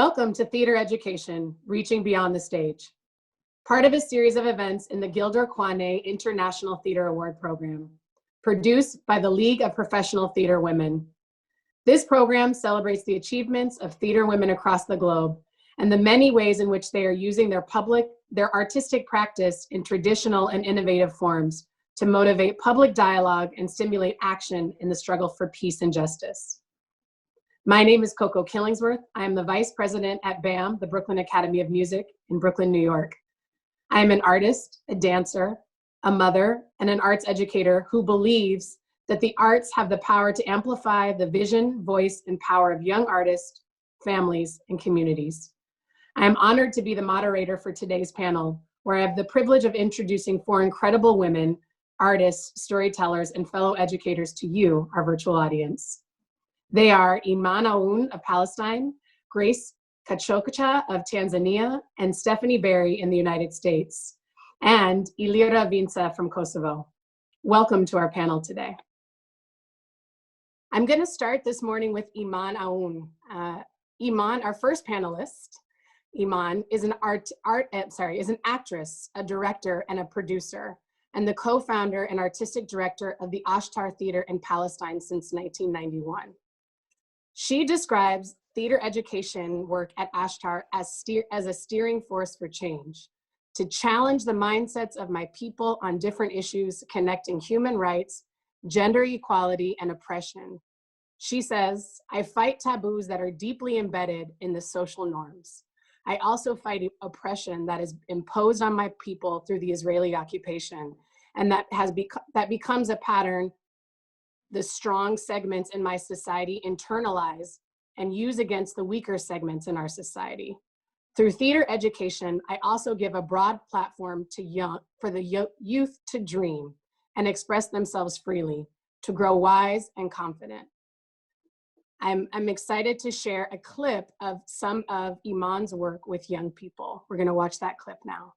Welcome to Theater Education, Reaching Beyond the Stage, part of a series of events in the Gilder Koigney International Theater Award Program, produced by the League of Professional Theater Women. This program celebrates the achievements of theater women across the globe and the many ways in which they are using their artistic practice in traditional and innovative forms to motivate public dialogue and stimulate action in the struggle for peace and justice. My name is Coco Killingsworth. I am the Vice President at BAM, the Brooklyn Academy of Music in Brooklyn, New York. I am an artist, a dancer, a mother, and an arts educator who believes that the arts have the power to amplify the vision, voice, and power of young artists, families, and communities. I am honored to be the moderator for today's panel, where I have the privilege of introducing four incredible women, artists, storytellers, and fellow educators to you, our virtual audience. They are Iman Aoun of Palestine, Grace Gachocha of Tanzania, and Stephanie Berry in the United States, and Ilire Vinca from Kosovo. Welcome to our panel today. I'm going to start this morning with Iman Aoun. Iman, our first panelist, Iman is an actress, a director, and a producer, and the co-founder and artistic director of the Ashtar Theater in Palestine since 1991. She describes theater education work at Ashtar as a steering force for change, to challenge the mindsets of my people on different issues connecting human rights, gender equality, and oppression. She says, I fight taboos that are deeply embedded in the social norms. I also fight oppression that is imposed on my people through the Israeli occupation, and that becomes a pattern the strong segments in my society internalize and use against the weaker segments in our society. Through theater education, I also give a broad platform for the youth to dream and express themselves freely, to grow wise and confident. I'm excited to share a clip of some of Iman's work with young people. We're gonna watch that clip now.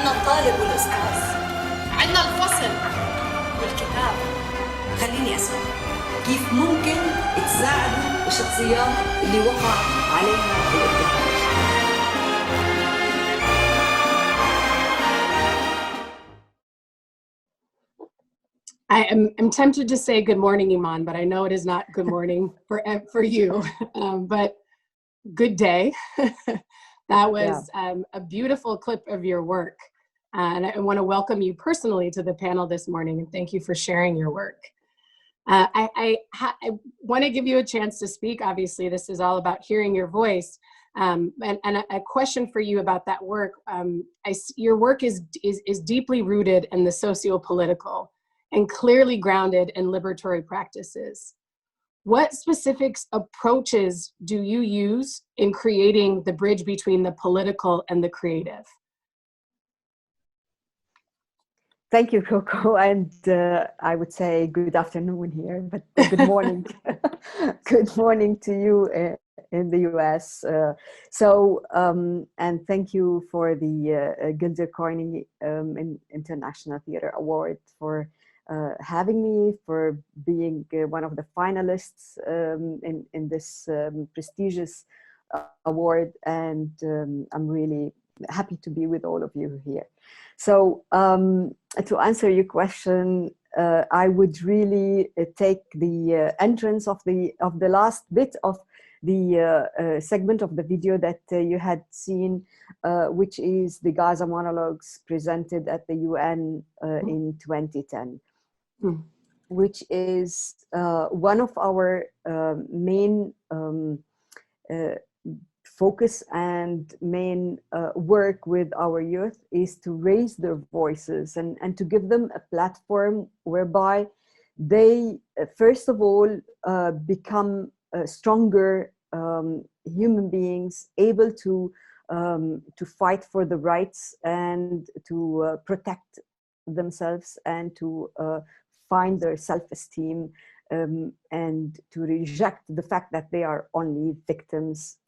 الطالب والأستاذ عندنا الفصل والكتاب. خليني أسأل كيف ممكن تساعدوا الشخصيات اللي وقع عليها الاضطهاد؟ I'm tempted to say good morning, Iman, but I know it is not good morning for you, but good day. That was a beautiful clip of your work. And I want to welcome you personally to the panel this morning, and thank you for sharing your work. I want to give you a chance to speak. Obviously, this is all about hearing your voice. And a question for you about that work. Your work is deeply rooted in the socio-political and clearly grounded in liberatory practices. What specific approaches do you use in creating the bridge between the political and the creative? Thank you, Coco, and I would say good afternoon here, but good morning. Good morning to you in the US. And thank you for the Gilder Koigney International Theater Award for having me, for being one of the finalists in this prestigious award, and I'm really happy to be with all of you here. So to answer your question, I would really take the entrance of the last bit of the segment of the video that you had seen, which is the Gaza monologues presented at the UN in 2010. which is one of our main focus and main work with our youth, is to raise their voices and to give them a platform whereby they, first of all, become stronger human beings, able to fight for the rights and to protect themselves and to find their self-esteem, and to reject the fact that they are only victims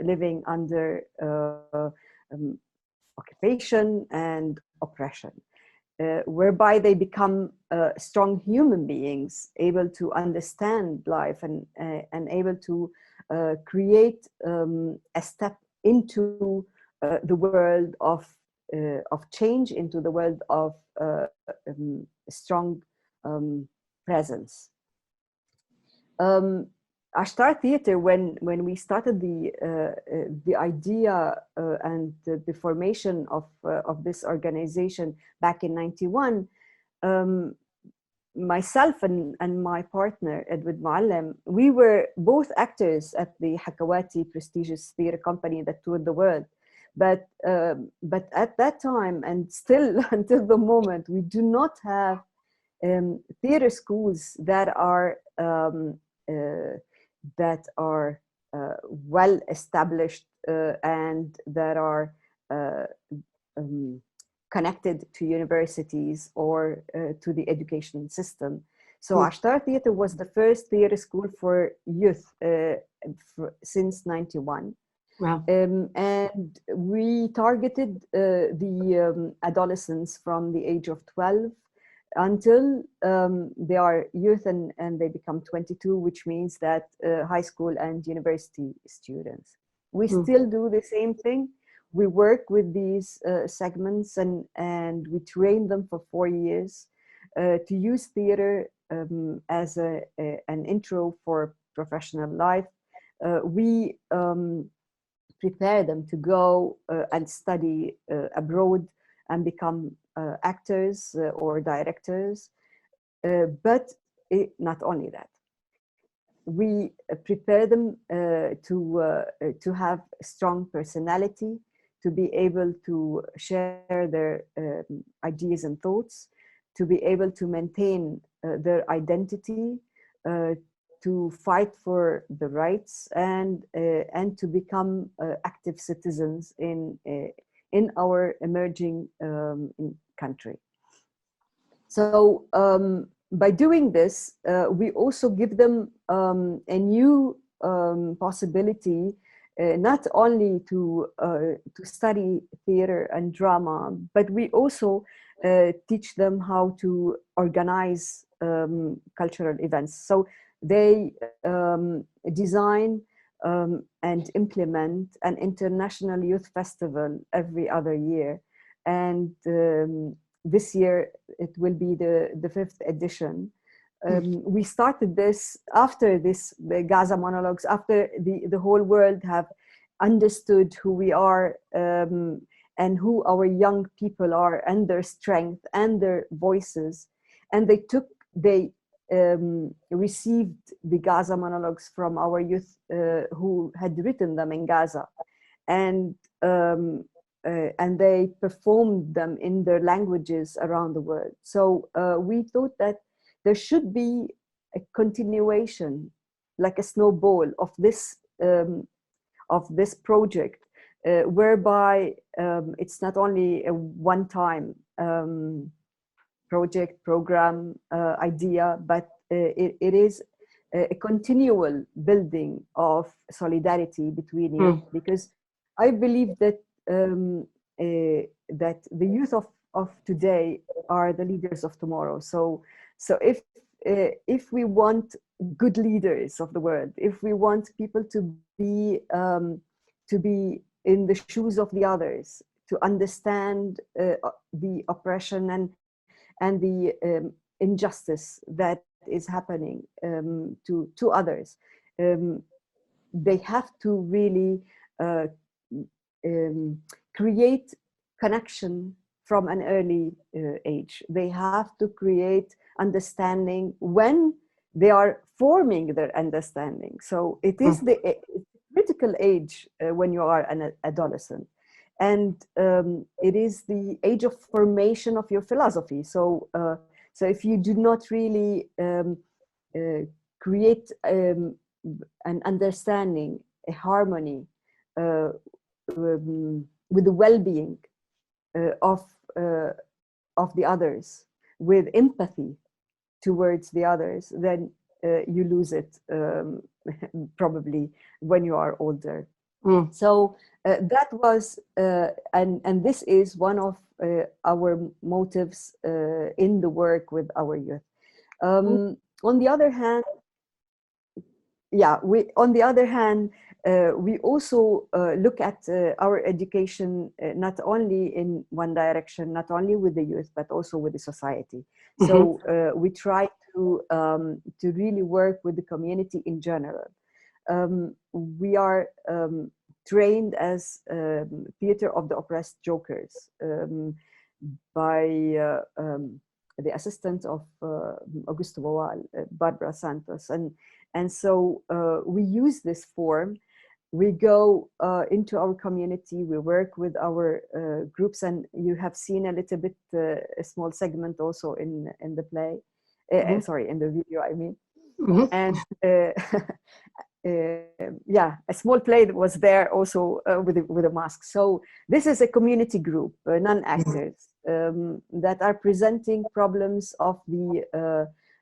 living under occupation and oppression, whereby they become strong human beings, able to understand life and able to create a step into the world of change, into the world of strong presence. Ashtar Theatre, when we started the idea and the formation of this organization back in '91, myself and my partner Edward Muallim, we were both actors at the Hakawati prestigious theatre company that toured the world. But at that time, and still until the moment, we do not have theatre schools that are well established and that are connected to universities or to the education system. So Ashtar Theatre was the first theatre school for youth since '91. Wow. And we targeted the adolescents from the age of 12 until they are youth and they become 22, which means that high school and university students. We still do the same thing. We work with these segments and we train them for 4 years to use theater as an intro for professional life. We prepare them to go and study abroad and become actors or directors, but not only that. We prepare them to have strong personality, to be able to share their ideas and thoughts, to be able to maintain their identity, to fight for the rights, and to become active citizens in our emerging country. So by doing this, we also give them a new possibility, not only to study theater and drama, but we also teach them how to organize cultural events. So they design and implement an international youth festival every other year. And this year, it will be the 5th edition. We started this after the Gaza monologues, after the whole world have understood who we are and who our young people are, and their strength and their voices. And they received the Gaza monologues from our youth who had written them in Gaza, and they performed them in their languages around the world. So we thought that there should be a continuation, like a snowball of this project, whereby it's not only a one-time project, program, idea, but it is a continual building of solidarity between youth, because I believe that that the youth of today are the leaders of tomorrow. So if we want good leaders of the world, if we want people to be in the shoes of the others, to understand the oppression and the injustice that is happening to others, they have to really create connection from an early age. They have to create understanding when they are forming their understanding. So it is the critical age when you are an adolescent. And it is the age of formation of your philosophy. So, so if you do not really create an understanding, a harmony with the well-being of the others, with empathy towards the others, then you lose it probably when you are older. So that was, and this is one of our motives in the work with our youth. On the other hand, we also look at our education not only in one direction, not only with the youth, but also with the society. So we try to really work with the community in general. We are trained as theater of the oppressed jokers by the assistant of Augusto Boal, Barbara Santos, and so we use this form. We go into our community, we work with our groups, and you have seen a little bit, a small segment also in the play, sorry, in the video, I mean. And yeah, a small play that was there also with a mask. So this is a community group, non-actors, that are presenting problems of the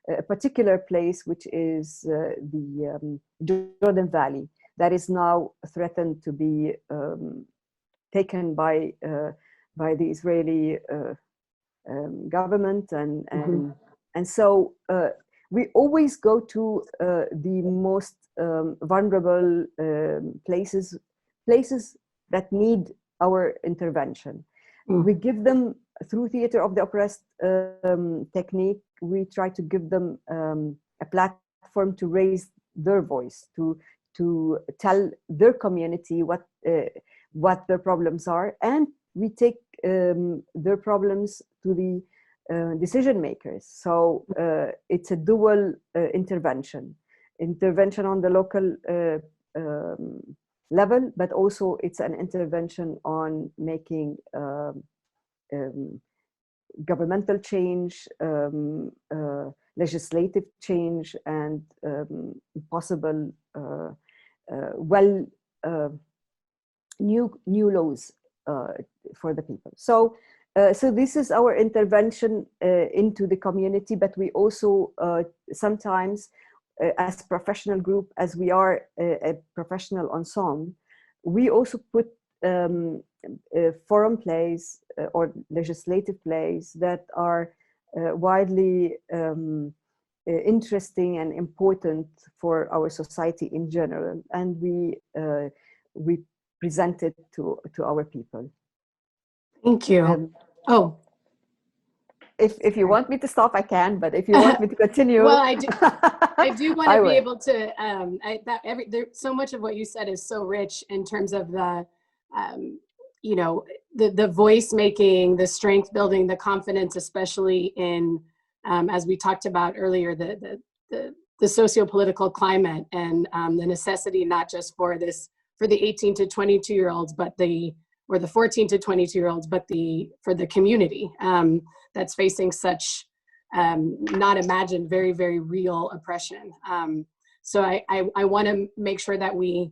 a particular place, which is the Jordan Valley, that is now threatened to be taken by the Israeli government, and so we always go to the most vulnerable places that need our intervention. We give them, through theater of the oppressed technique, we try to give them a platform to raise their voice, to tell their community what their problems are, and we take their problems to the decision makers. So it's a dual intervention on the local level, but also it's an intervention on making governmental change, legislative change, and possible new laws for the people. So so this is our intervention into the community, but we also sometimes, as professional group, as we are a professional ensemble, we also put forum plays or legislative plays that are widely interesting and important for our society in general, and we present it to our people. Thank you. If you want me to stop, I can, but if you want me to continue. Well, I do want to be able to, so much of what you said is so rich in terms of the, you know, the voice making, the strength building, the confidence, especially in, as we talked about earlier, the socio-political climate and the necessity, not just for the 18 to 22 year olds, but or the 14 to 22 year olds, but for the community that's facing such not imagined, very, very real oppression. So I want to make sure that we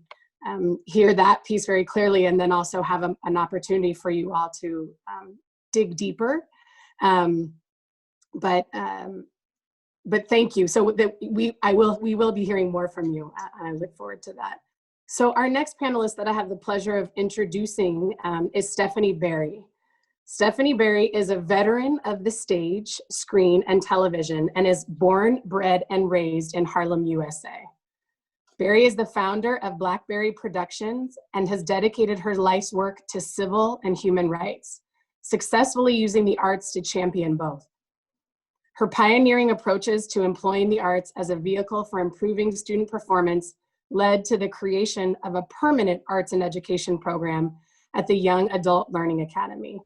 hear that piece very clearly, and then also have an opportunity for you all to dig deeper. But thank you. So that we will be hearing more from you. I look forward to that. So our next panelist that I have the pleasure of introducing is Stephanie Berry. Stephanie Berry is a veteran of the stage, screen, and television, and is born, bred, and raised in Harlem, USA. Berry is the founder of Blackberry Productions and has dedicated her life's work to civil and human rights, successfully using the arts to champion both. Her pioneering approaches to employing the arts as a vehicle for improving student performance led to the creation of a permanent arts and education program at the Young Adult Learning Academy.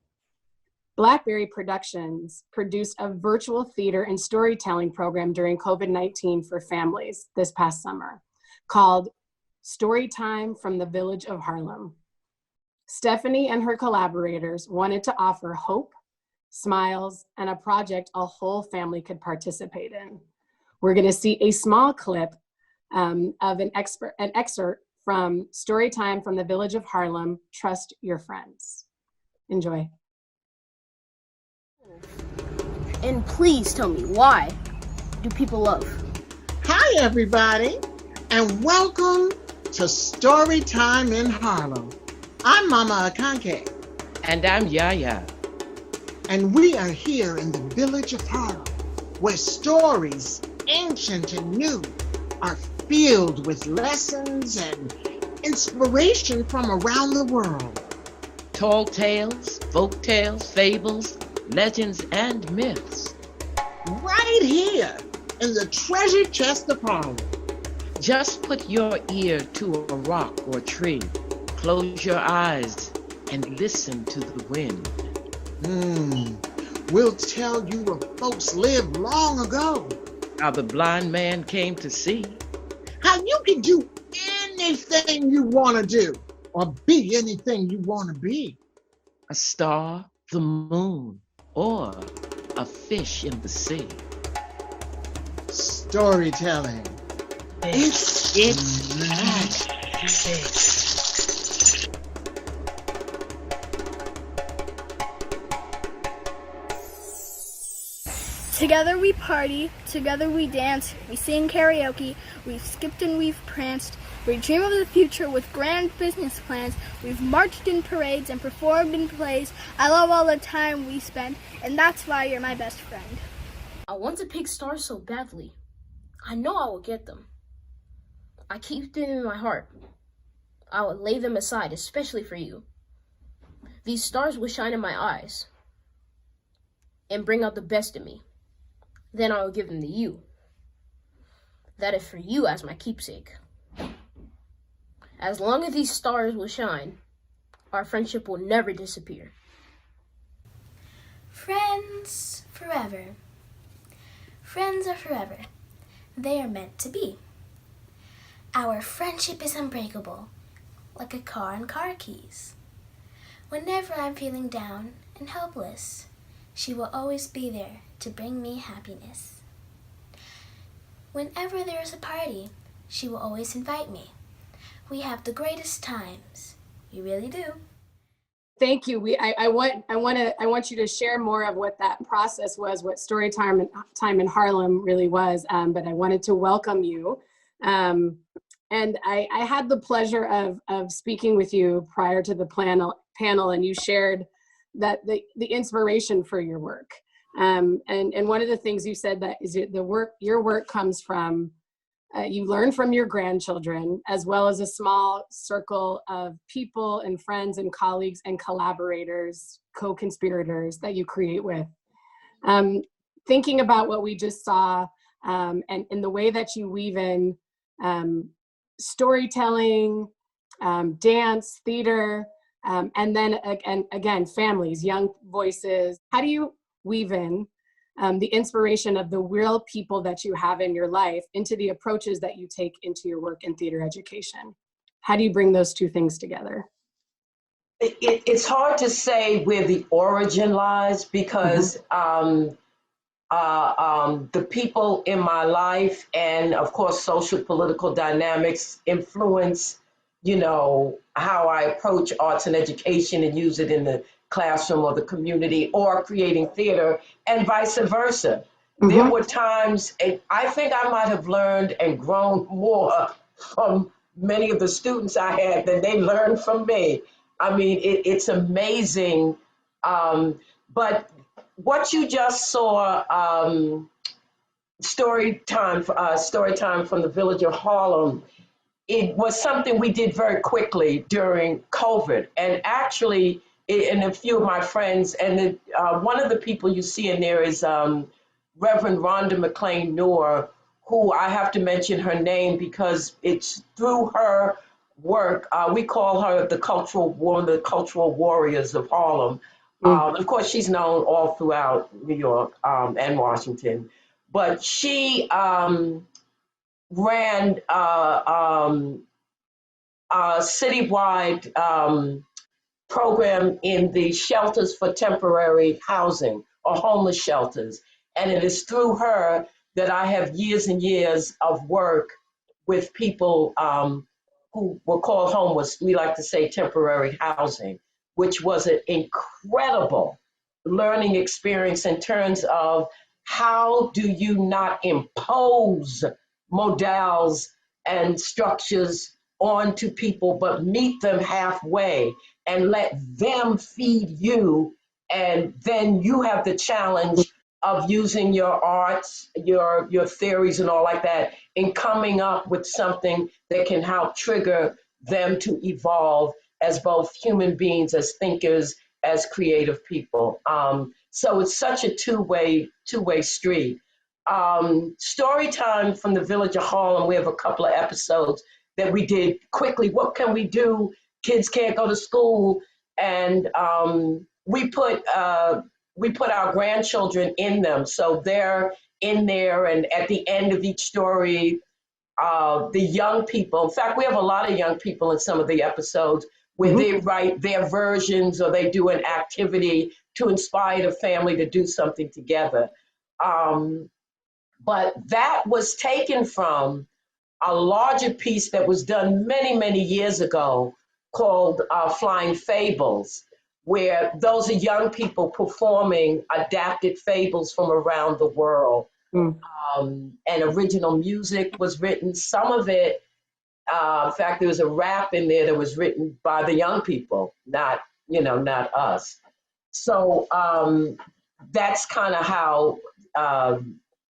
Blackberry Productions produced a virtual theater and storytelling program during COVID-19 for families this past summer called Storytime from the Village of Harlem. Stephanie and her collaborators wanted to offer hope, smiles, and a project a whole family could participate in. We're going to see a small clip of an excerpt from Storytime from the Village of Harlem, Trust Your Friends. Enjoy. And please tell me, why do people love? Hi, everybody, and welcome to Storytime in Harlem. I'm Mama Akanke. And I'm Yaya. And we are here in the village of Harlem, where stories, ancient and new, are filled with lessons and inspiration from around the world. Tall tales, folk tales, fables, legends, and myths. Right here in the treasure chest of Harlem. Just put your ear to a rock or tree, close your eyes, and listen to the wind. We'll tell you where folks lived long ago. How the blind man came to see. How you can do anything you want to do, or be anything you want to be. A star, the moon, or a fish in the sea. Storytelling. It's magic. Together we party, together we dance, we sing karaoke, we've skipped and we've pranced, we dream of the future with grand business plans, we've marched in parades and performed in plays. I love all the time we spend, and that's why you're my best friend. I want to pick stars so badly. I know I will get them. I keep them in my heart. I will lay them aside, especially for you. These stars will shine in my eyes and bring out the best in me. Then I will give them to you. That is for you as my keepsake. As long as these stars will shine, our friendship will never disappear. Friends forever. Friends are forever. They are meant to be. Our friendship is unbreakable, like a car and car keys. Whenever I'm feeling down and hopeless, she will always be there to bring me happiness. Whenever there is a party, she will always invite me. We have the greatest times. We really do. Thank you. I want you to share more of what that process was, what Storytime in Harlem really was. But I wanted to welcome you. And I had the pleasure of speaking with you prior to the panel, and you shared that the inspiration for your work. And one of the things you said that is your work comes from, you learn from your grandchildren, as well as a small circle of people and friends and colleagues and collaborators, co-conspirators that you create with. Thinking about what we just saw, and in the way that you weave in storytelling, dance, theater, and then again, families, young voices. How do you weave in the inspiration of the real people that you have in your life into the approaches that you take into your work in theater education? How do you bring those two things together? It's hard to say where the origin lies, because the people in my life and, of course, social political dynamics influence, how I approach arts and education and use it in the classroom or the community or creating theater, and vice versa. There were times, and I think I might have learned and grown more from many of the students I had than they learned from me. I mean, it's amazing. But what you just saw, Storytime from the Village of Harlem, it was something we did very quickly during COVID. And actually, and a few of my friends, and one of the people you see in there is Reverend Rhonda McLean Noor, who I have to mention her name because it's through her work. We call her one of the cultural warriors of Harlem. Of course, she's known all throughout New York and Washington, but she ran a citywide program in the shelters for temporary housing or homeless shelters. And it is through her that I have years and years of work with people who were called homeless. We like to say temporary housing, which was an incredible learning experience in terms of how do you not impose modals and structures onto people, but meet them halfway and let them feed you. And then you have the challenge of using your arts, your theories and all like that, and coming up with something that can help trigger them to evolve as both human beings, as thinkers, as creative people. So it's such a two-way street. Story time from the village of Harlem. We have a couple of episodes that we did quickly. What can we do? Kids can't go to school, and we put our grandchildren in them, so they're in there. And at the end of each story, the young people. In fact, we have a lot of young people in some of the episodes where they write their versions or they do an activity to inspire the family to do something together. But that was taken from a larger piece that was done many, many years ago called Flying Fables, where those are young people performing adapted fables from around the world. And original music was written. Some of it, in fact, there was a rap in there that was written by the young people, not us. So that's kind of how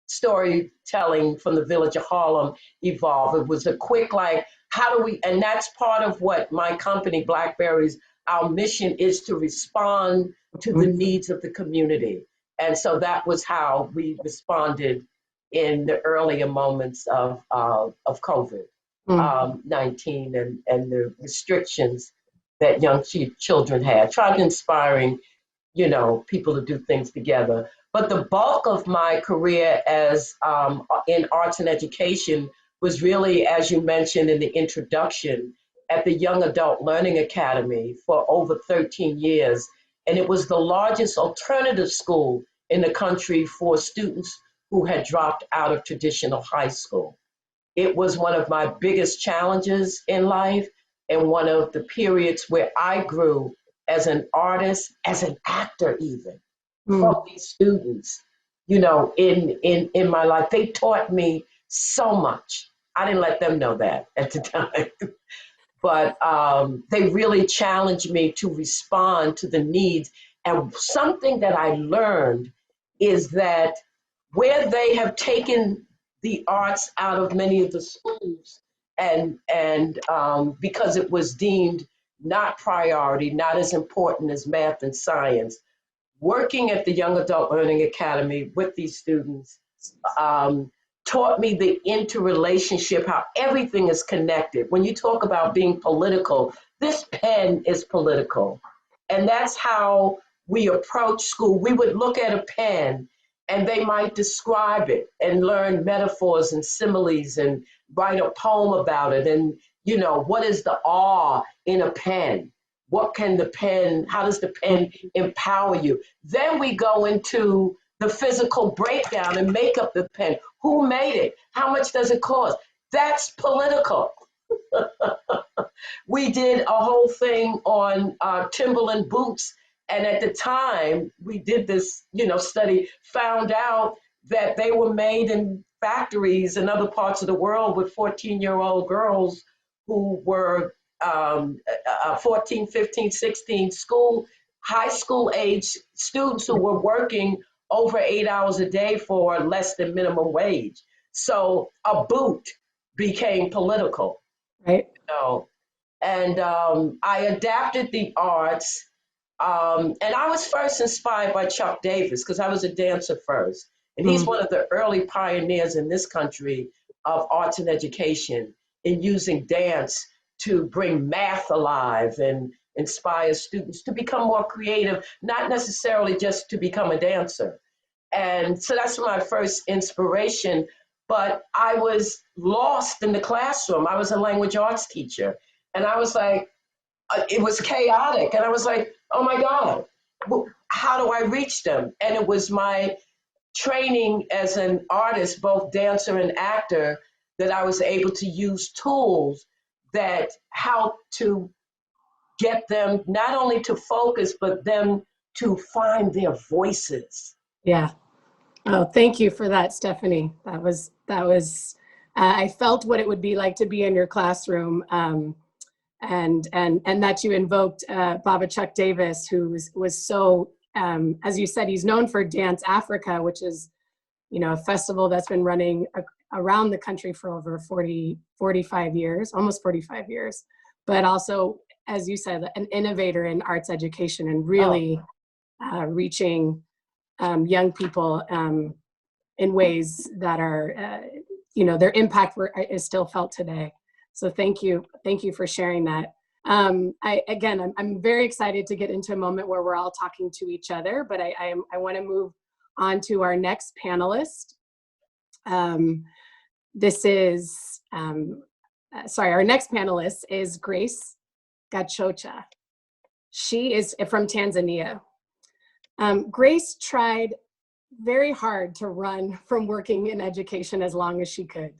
storytelling from the village of Harlem evolved. It was a quick, like, how do we, and that's part of what my company, Blackberries, our mission is to respond to the needs of the community. And so that was how we responded in the earlier moments of COVID-19 and the restrictions that young children had. Tried inspiring, people to do things together. But the bulk of my career as in arts and education was really, as you mentioned in the introduction, at the Young Adult Learning Academy for over 13 years. And it was the largest alternative school in the country for students who had dropped out of traditional high school. It was one of my biggest challenges in life and one of the periods where I grew as an artist, as an actor even, from these students, in my life. They taught me so much. I didn't let them know that at the time. But they really challenged me to respond to the needs. And something that I learned is that where they have taken the arts out of many of the schools and because it was deemed not priority, not as important as math and science, working at the Young Adult Learning Academy with these students taught me the interrelationship, how everything is connected. When you talk about being political, this pen is political. And that's how we approach school. We would look at a pen and they might describe it and learn metaphors and similes and write a poem about it. And, what is the R in a pen? What can the pen, how does the pen empower you? Then we go into the physical breakdown and make up the pen. Who made it? How much does it cost? That's political. We did a whole thing on Timberland boots. And at the time we did this, study, found out that they were made in factories in other parts of the world with 14-year-old girls who were 14, 15, 16 high school age students who were working over 8 hours a day for less than minimum wage. So a boot became political. Right. And I adapted the arts. And I was first inspired by Chuck Davis because I was a dancer first. And he's one of the early pioneers in this country of arts and education in using dance to bring math alive and inspire students to become more creative, not necessarily just to become a dancer. And so that's my first inspiration. But I was lost in the classroom. I was a language arts teacher. And I was like, it was chaotic. And I was like, oh my God, how do I reach them? And it was my training as an artist, both dancer and actor, that I was able to use tools that help to get them not only to focus, but them to find their voices. Yeah. Oh, thank you for that, Stephanie. That was, I felt what it would be like to be in your classroom, and that you invoked Baba Chuck Davis, who was so, as you said, he's known for Dance Africa, which is, you know, a festival that's been running around the country for over 45 years, almost 45 years, but also, as you said, an innovator in arts education and really reaching young people in ways that are, you know, their impact is still felt today. So thank you for sharing that. I'm very excited to get into a moment where we're all talking to each other, but I want to move on to our next panelist. Our next panelist is Grace Gachocha. She is from Tanzania. Grace tried very hard to run from working in education as long as she could.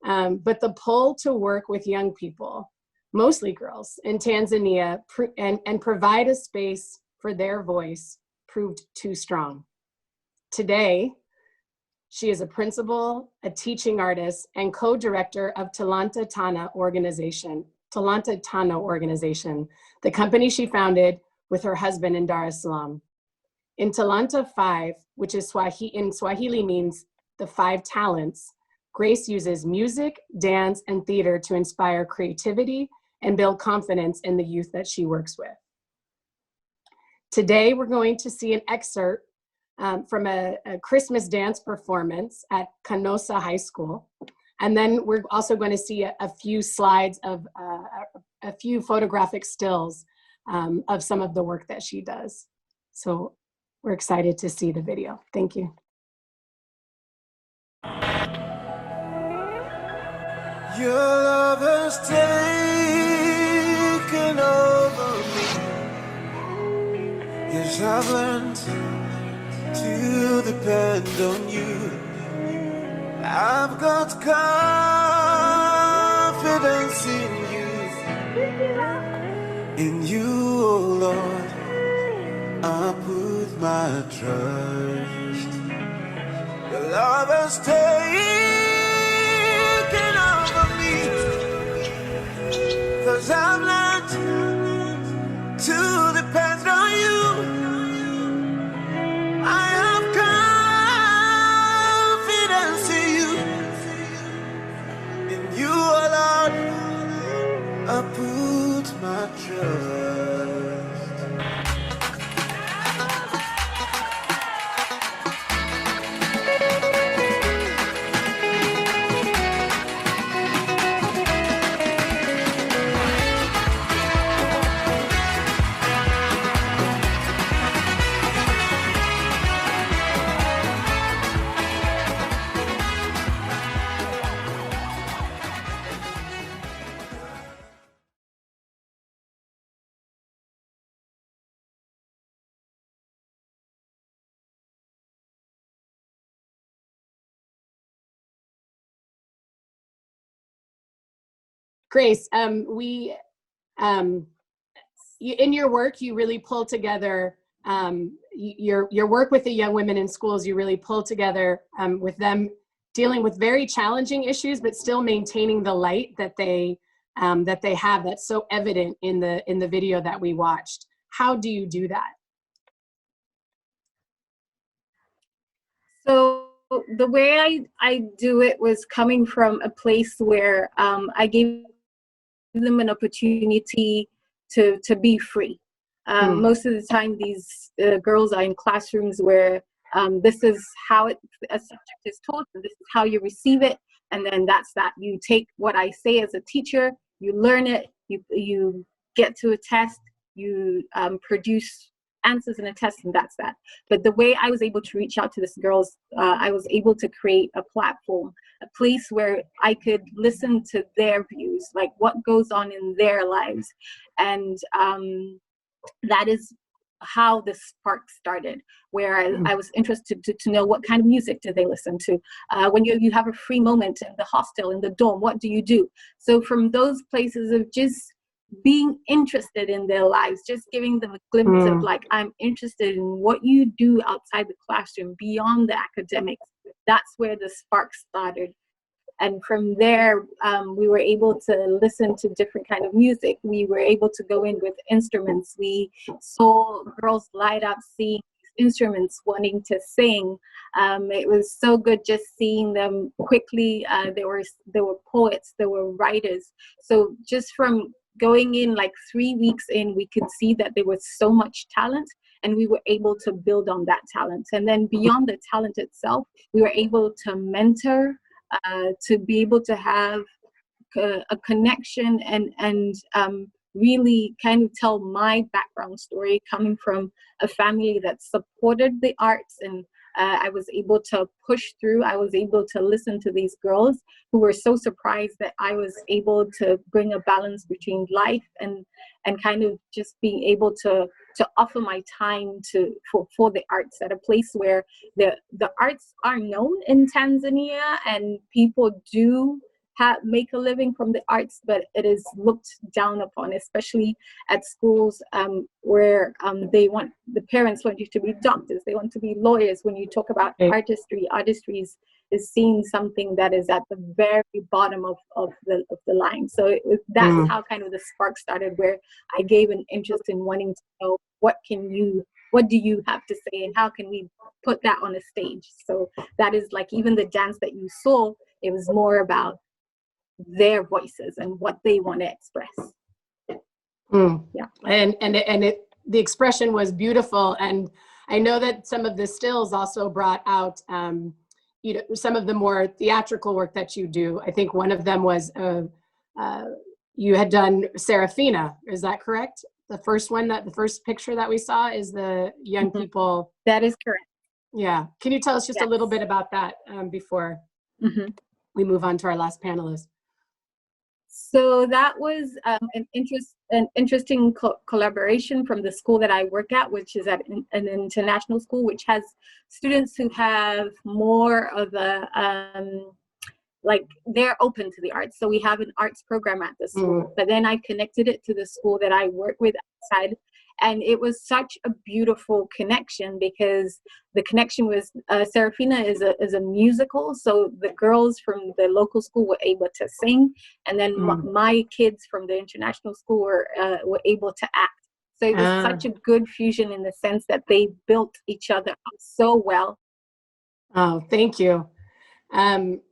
But the pull to work with young people, mostly girls, in Tanzania and provide a space for their voice proved too strong. Today, she is a principal, a teaching artist, and co-director of Talanta Tana organization, the company she founded with her husband in Dar es Salaam. In Talanta 5, which is in Swahili means the 5 talents, Grace uses music, dance, and theater to inspire creativity and build confidence in the youth that she works with. Today, we're going to see an excerpt from a Christmas dance performance at Canosa High School. And then we're also going to see a few slides of a few photographic stills of some of the work that she does. So we're excited to see the video. Thank you. Your love has taken over me. Yes, I've learned to depend on you. I've got confidence in you, oh Lord. I put my trust. Your love has taken over me, 'cause I've learned to depend on you. I have confidence in you, oh Lord. I put my trust. Grace, in your work, you really pull together your work with the young women in schools. You really pull together with them dealing with very challenging issues, but still maintaining the light that they have. That's so evident in the video that we watched. How do you do that? So the way I do it was coming from a place where I gave them an opportunity to be free. Most of the time, these girls are in classrooms where this is how a subject is taught, and this is how you receive it, and then that's that. You take what I say as a teacher, you learn it, you get to a test, you produce answers in a test, and that's that. But the way I was able to reach out to these girls, I was able to create a platform, a place where I could listen to their views, like what goes on in their lives. And that is how the spark started, where I was interested to know what kind of music do they listen to. When you have a free moment in the hostel, in the dorm, what do you do? So from those places of just being interested in their lives, just giving them a glimpse of like, I'm interested in what you do outside the classroom, beyond the academics. That's where the spark started. And from there, we were able to listen to different kind of music. We were able to go in with instruments. We saw girls light up seeing instruments, wanting to sing. It was so good just seeing them quickly. There were poets, there were writers. So just from going in like 3 weeks in, we could see that there was so much talent, and we were able to build on that talent. And then beyond the talent itself, we were able to mentor, to be able to have a connection and really kind of tell my background story, coming from a family that supported the arts, and I was able to push through. I was able to listen to these girls who were so surprised that I was able to bring a balance between life and kind of just being able to offer my time for the arts at a place where the arts are known in Tanzania, and people do make a living from the arts, but it is looked down upon, especially at schools where the parents want you to be doctors, they want to be lawyers. When you talk about artistry is seen something that is at the very bottom of the line. So that's how kind of the spark started, where I gave an interest in wanting to know what do you have to say, and how can we put that on a stage. So that is like, even the dance that you saw, it was more about their voices and what they want to express. Yeah. And the expression was beautiful. And I know that some of the stills also brought out some of the more theatrical work that you do. I think one of them was you had done Serafina. Is that correct? The first picture that we saw is the young people. That is correct. Yeah. Can you tell us just a little bit about that before we move on to our last panelist? So that was an interesting collaboration from the school that I work at, which is at an international school, which has students who have more of a, like, they're open to the arts. So we have an arts program at the school, but then I connected it to the school that I work with outside. And it was such a beautiful connection, because the connection was Serafina is a musical. So the girls from the local school were able to sing, and then my kids from the international school were able to act. So it was such a good fusion, in the sense that they built each other up so well. Oh, thank you. And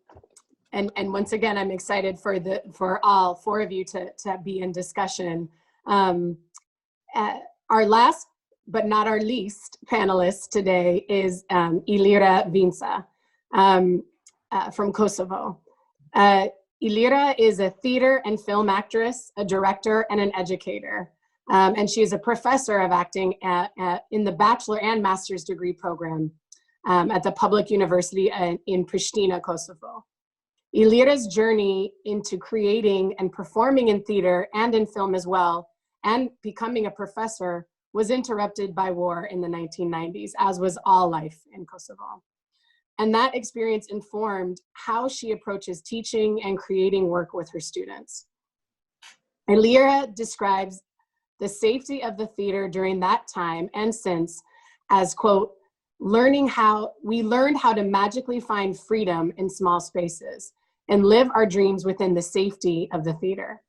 once again, I'm excited for all four of you to be in discussion. Our last, but not our least, panelist today is Ilire Vinca from Kosovo. Ilire is a theater and film actress, a director, and an educator. And she is a professor of acting in the bachelor and master's degree program at the public university in Pristina, Kosovo. Ilire's journey into creating and performing in theater and in film as well, and becoming a professor, was interrupted by war in the 1990s, as was all life in Kosovo. And that experience informed how she approaches teaching and creating work with her students. Ilire describes the safety of the theater during that time and since as, quote, we learned how to magically find freedom in small spaces and live our dreams within the safety of the theater.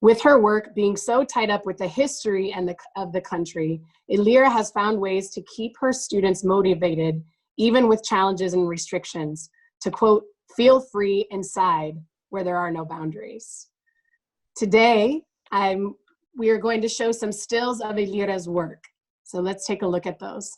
With her work being so tied up with the history of the country, Ilire has found ways to keep her students motivated, even with challenges and restrictions, to, quote, feel free inside where there are no boundaries. Today, we are going to show some stills of Ilire's work. So let's take a look at those.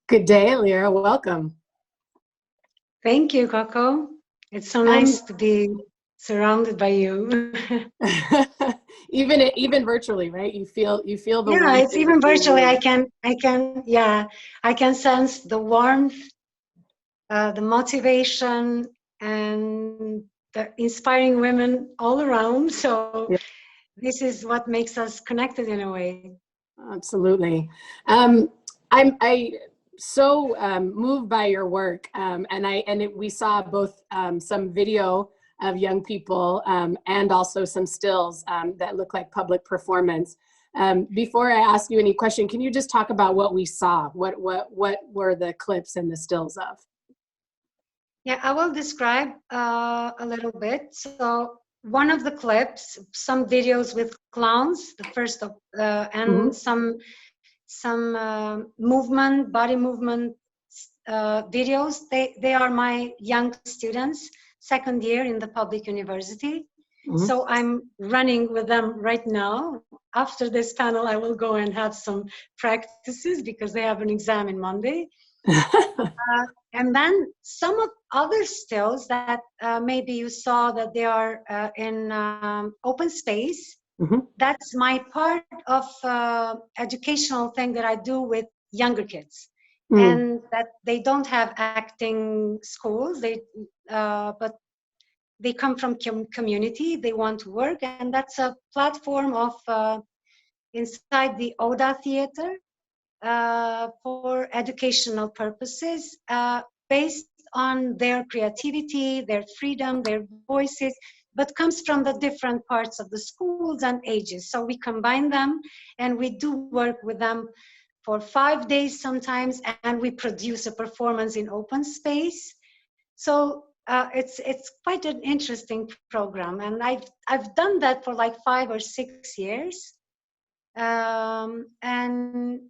Good day, Ilire. Welcome. Thank you, Coco. It's so nice to be surrounded by you. even virtually, right? You feel the yeah, warmth it's in even between virtually. you. I can sense the warmth, the motivation, and the inspiring women all around. So this is what makes us connected in a way. Absolutely. I so moved by your work, we saw both some video of young people and also some stills that look like public performance. Before I ask you any question, can you just talk about what we saw? What were the clips and the stills of? Yeah, I will describe a little bit. So one of the clips, some videos with clowns, the first of, and some movement, body movement videos. They are my young students, second year in the public university. So I'm running with them right now. After this panel, I will go and have some practices because they have an exam on Monday. And then some of other stills that maybe you saw that they are in open space. That's my part of educational thing that I do with younger kids. And that they don't have acting schools, but they come from community, they want to work, and that's a platform of inside the ODA theater for educational purposes, based on their creativity, their freedom, their voices, but comes from the different parts of the schools and ages. So we combine them and we do work with them for 5 days sometimes, and we produce a performance in open space. So it's quite an interesting program, and I've done that for like 5 or 6 years, and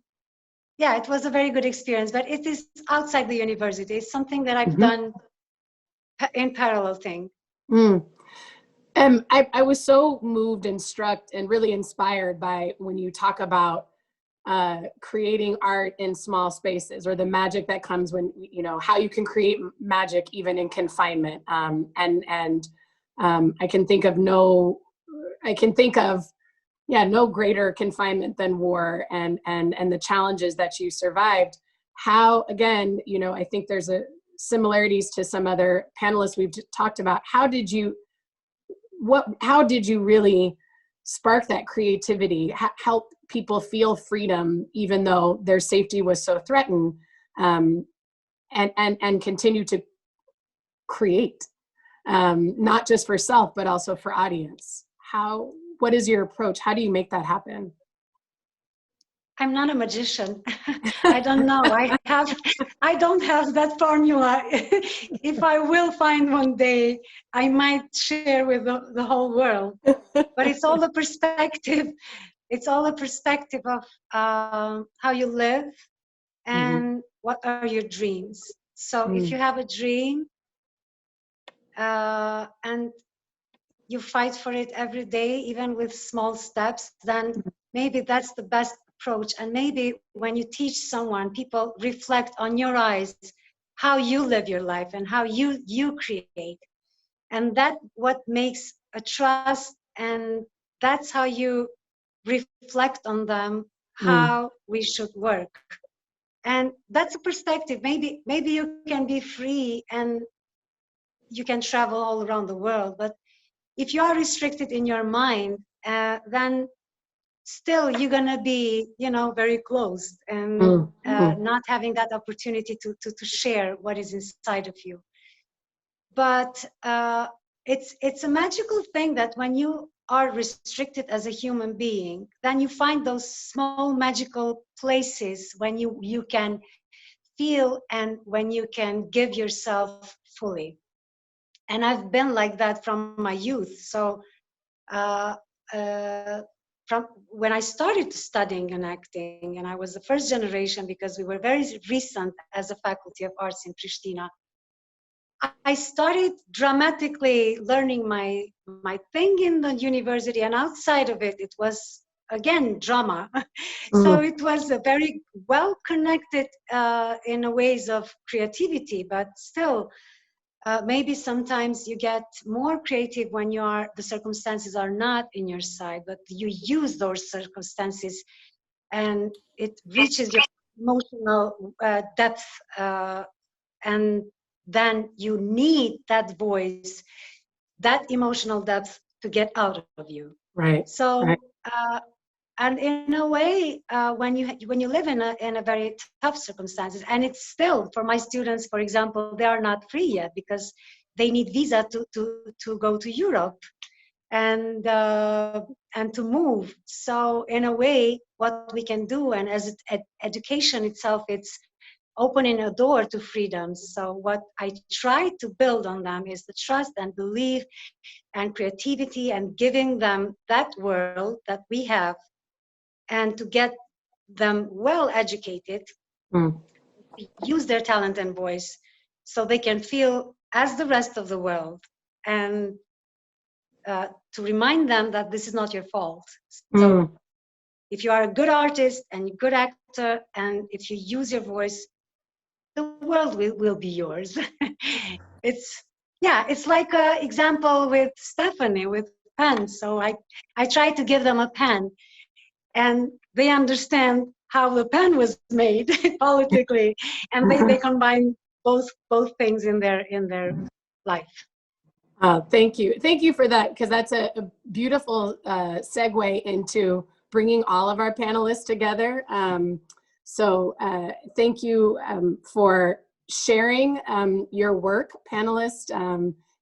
yeah, it was a very good experience. But it is outside the university. It's something that I've done in parallel thing. I was so moved and struck and really inspired by when you talk about creating art in small spaces, or the magic that comes when, you know, how you can create magic even in confinement. I can think of no greater confinement than war and the challenges that you survived. How, again, you know, I think there's similarities to some other panelists we've talked about. How did you really spark that creativity, help people feel freedom even though their safety was so threatened, and continue to create, not just for self but also for audience? What is your approach? How do you make that happen? I'm not a magician. I don't know. I don't have that formula. If I will find one day, I might share with the whole world. But it's all a perspective. It's all a perspective of how you live and what are your dreams. So if you have a dream and you fight for it every day, even with small steps, then maybe that's the best approach. And maybe when you teach someone, people reflect on your eyes, how you live your life and how you create. And that what makes a trust, and that's how you reflect on them, how we should work. And that's a perspective. Maybe you can be free and you can travel all around the world, but if you are restricted in your mind, then still you're gonna be, you know, very closed and not having that opportunity to share what is inside of you. But it's a magical thing that when you are restricted as a human being, then you find those small magical places when you can feel and when you can give yourself fully. And I've been like that from my youth. So from when I started studying and acting, and I was the first generation because we were very recent as a Faculty of Arts in Pristina, I started dramatically learning my thing in the university, and outside of it, it was again, drama. So it was a very well connected in a ways of creativity, but still, maybe sometimes you get more creative when the circumstances are not in your side, but you use those circumstances and it reaches your emotional depth, and then you need that voice, that emotional depth to get out of you. Right. So, right. And in a way, when you live in a very tough circumstances, and it's still for my students, for example, they are not free yet because they need visa to go to Europe and to move. So in a way, what we can do, and as education itself, it's opening a door to freedom. So what I try to build on them is the trust and belief and creativity, and giving them that world that we have, and to get them well educated, use their talent and voice so they can feel as the rest of the world, and to remind them that this is not your fault. So if you are a good artist and a good actor, and if you use your voice, the world will be yours. It's like an example with Stephanie with pens. So I try to give them a pen, and they understand how the pen was made politically, and they combine both things in their life. Thank you for that, because that's a beautiful segue into bringing all of our panelists together. So thank you for sharing your work, panelists,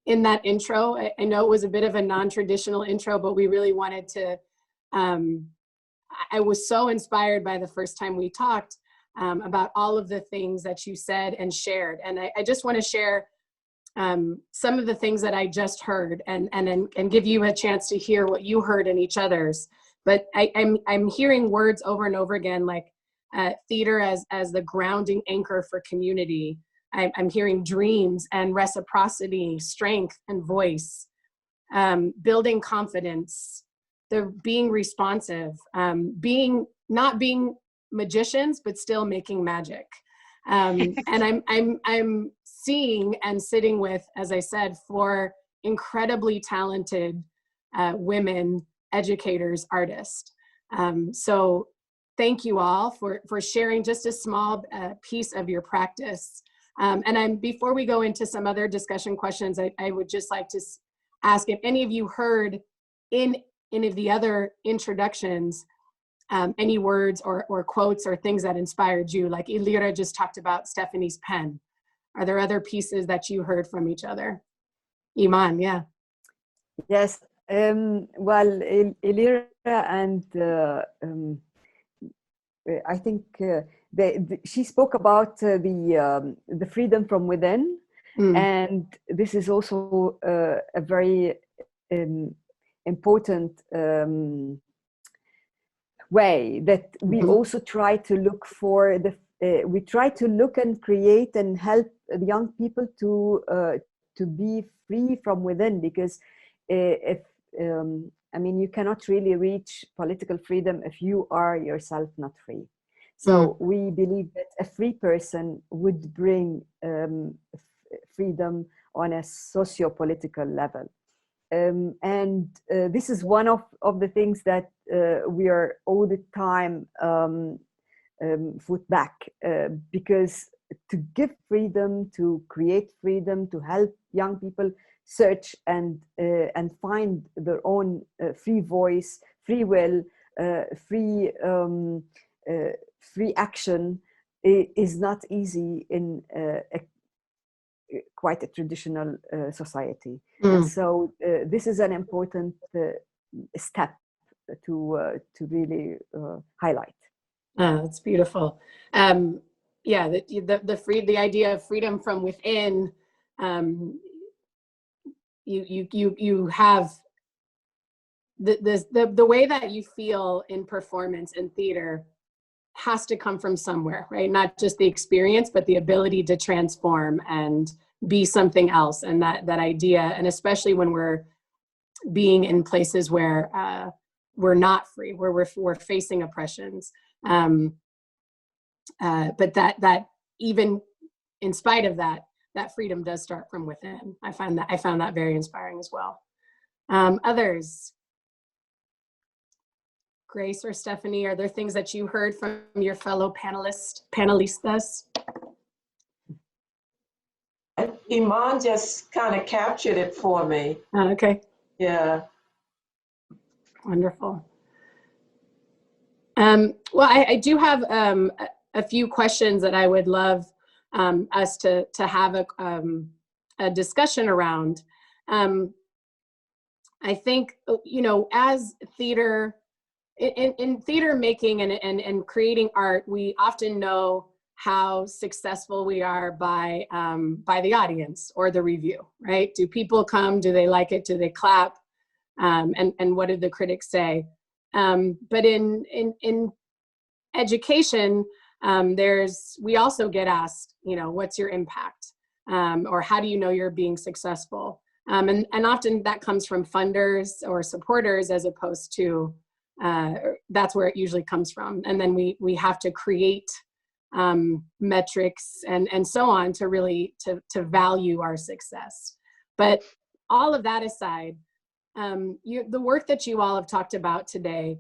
in that intro. I know it was a bit of a non-traditional intro, but we really wanted to, I was so inspired by the first time we talked about all of the things that you said and shared. And I just want to share some of the things that I just heard, and give you a chance to hear what you heard in each other's. But I'm hearing words over and over again, like theater as the grounding anchor for community. I'm hearing dreams and reciprocity, strength and voice, building confidence, being responsive, not being magicians, but still making magic. And I'm seeing and sitting with, as I said, 4 incredibly talented women educators, artists. So thank you all for sharing just a small piece of your practice. And before we go into some other discussion questions, I would just like to ask if any of you heard in any of the other introductions any words or quotes or things that inspired you, like Ilire just talked about Stephanie's pen. Are there other pieces that you heard from each other? Iman, yeah. Yes, well, Ilire and I think she spoke about the freedom from within, and this is also a very important way that we also try to look for we try to look and create and help the young people to be free from within, because if I mean, you cannot really reach political freedom if you are yourself not free. So we believe that a free person would bring freedom on a socio-political level. And this is one of the things that we are all the time put back, because to give freedom, to create freedom, to help young people search and find their own free voice, free will, free action is not easy in quite a traditional society. And so this is an important step to really highlight. That's beautiful. Yeah, the idea of freedom from within. You have the way that you feel in performance and theater has to come from somewhere, right? Not just the experience, but the ability to transform and be something else. And that idea, and especially when we're being in places where we're not free, where we're facing oppressions. But that even in spite of that, that freedom does start from within. I found that very inspiring as well. Others, Grace or Stephanie, are there things that you heard from your fellow panelistas? Iman just kind of captured it for me. Oh, okay. Yeah. Wonderful. Well, I do have a few questions that I would love us to have a discussion around. I think, you know, as theater, in theater making and creating art, we often know how successful we are by the audience or the review, right? Do people come? Do they like it? Do they clap? And what did the critics say? But in education, we also get asked, you know, what's your impact? Or how do you know you're being successful? And often that comes from funders or supporters, as opposed to, that's where it usually comes from. And then we have to create metrics and so on to really to value our success. But all of that aside, the work that you all have talked about today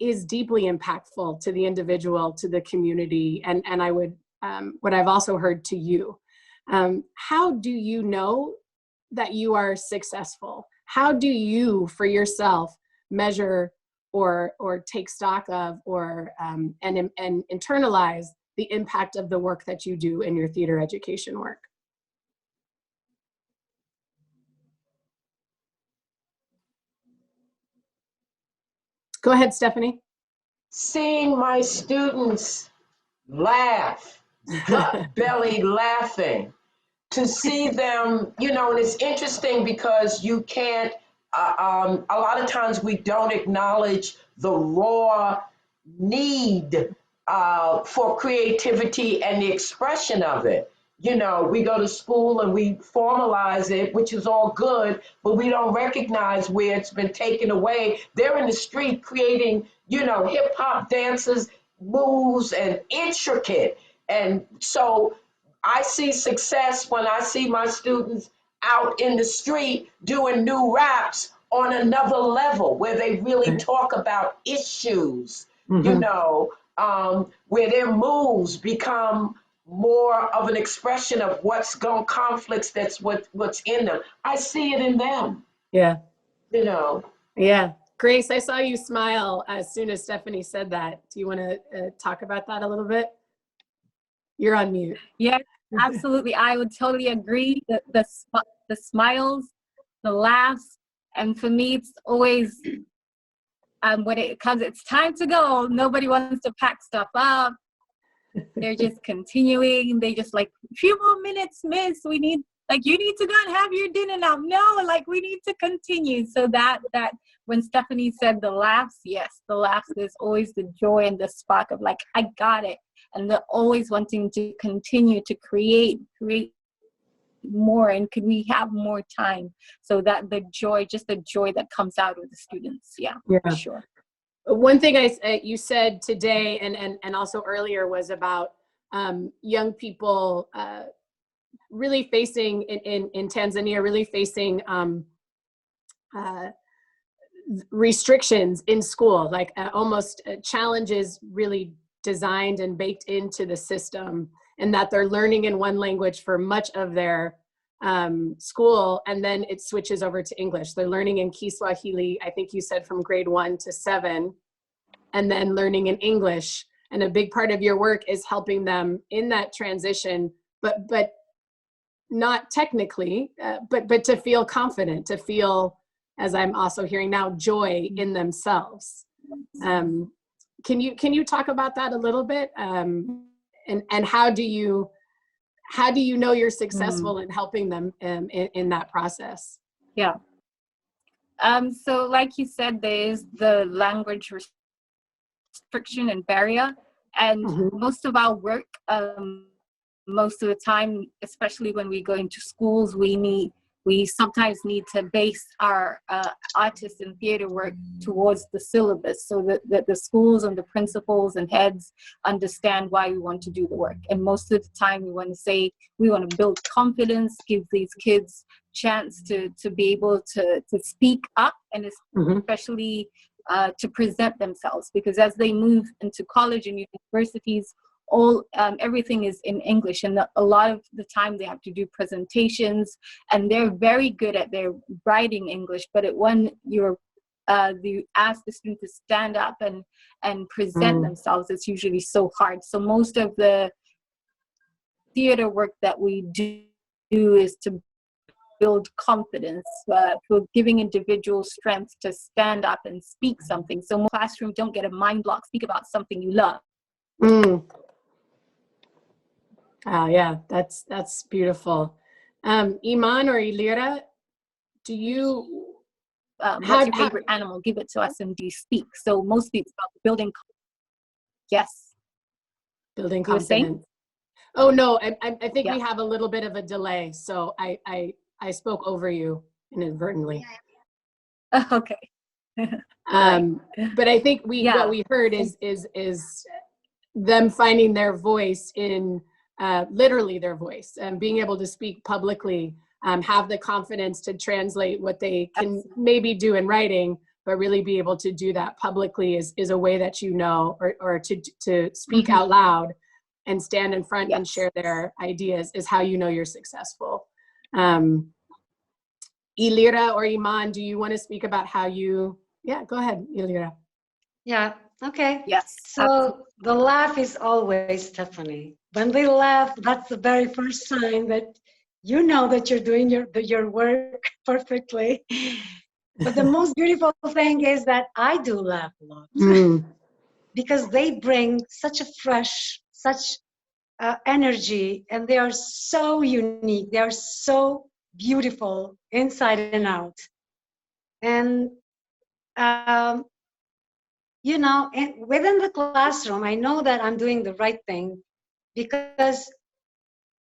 is deeply impactful to the individual, to the community, and I would, what I've also heard, to you. How do you know that you are successful? How do you, for yourself, measure or take stock of or and internalize the impact of the work that you do in your theater education work? Go ahead, Stephanie. Seeing my students laugh, gut belly laughing, to see them, you know, and it's interesting because you can't, a lot of times we don't acknowledge the raw need for creativity and the expression of it. You know, we go to school and we formalize it, which is all good, but we don't recognize where it's been taken away. They're in the street creating, you know, hip hop dances, moves, and intricate. And so I see success when I see my students out in the street doing new raps on another level, where they really talk about issues, you know, where their moves become more of an expression of what's going, conflicts, that's what's in them. I see it in them. Yeah. You know. Yeah. Grace, I saw you smile as soon as Stephanie said that. Do you want to talk about that a little bit? You're on mute. Yeah, absolutely. I would totally agree. The smiles, the laughs, and for me, it's always when it comes, it's time to go. Nobody wants to pack stuff up. They're just continuing. They just like, a few more minutes, miss. We need, like, you need to go and have your dinner now. No, like, we need to continue. So that when Stephanie said the laughs, yes, the laughs, there's always the joy and the spark of like, I got it. And they're always wanting to continue to create more, and could we have more time? So that the joy, just the joy that comes out of the students. Yeah. For sure. One thing you said today and also earlier was about young people really facing in Tanzania, really facing restrictions in school, like almost challenges really designed and baked into the system, and that they're learning in one language for much of their school, and then it switches over to English. They're learning in Kiswahili, I think you said from grade 1 to 7, and then learning in English. And a big part of your work is helping them in that transition, but not technically, but to feel confident, to feel, as I'm also hearing now, joy in themselves. Can you talk about that a little bit? And how do you know you're successful in helping them in that process? Yeah. So like you said, there is the language restriction and barrier, and most of our work, most of the time, especially when we go into schools, we meet we sometimes need to base our artist and theater work towards the syllabus so that the schools and the principals and heads understand why we want to do the work. And most of the time we want to say, we want to build confidence, give these kids chance to be able to speak up, and especially to present themselves, because as they move into college and universities, everything is in English, and a lot of the time they have to do presentations, and they're very good at their writing English, but when you ask the student to stand up and present themselves, it's usually so hard. So most of the theater work that we do is to build confidence, for giving individuals strength to stand up and speak something. So most classrooms don't get a mind block, speak about something you love. Oh, yeah, that's beautiful. Iman or Ilire, do you what's your favorite animal? Give it to us and do you speak? So mostly it's about building. Yes. Building confidence. Oh no, I think we have a little bit of a delay, so I spoke over you inadvertently. Okay. But I think what we heard is them finding their voice in literally their voice, and being able to speak publicly, have the confidence to translate what they can maybe do in writing, but really be able to do that publicly is a way that or to speak out loud and stand in front and share their ideas is how you know you're successful. Ilire or Iman, do you want to speak about how you, go ahead, Ilire. Yeah, okay. Yes. So the laugh is always Stephanie. When they laugh, that's the very first sign that you know that you're doing your work perfectly. But the most beautiful thing is that I do laugh a lot because they bring such a fresh, such energy, and they are so unique. They are so beautiful inside and out. And you know, within the classroom, I know that I'm doing the right thing because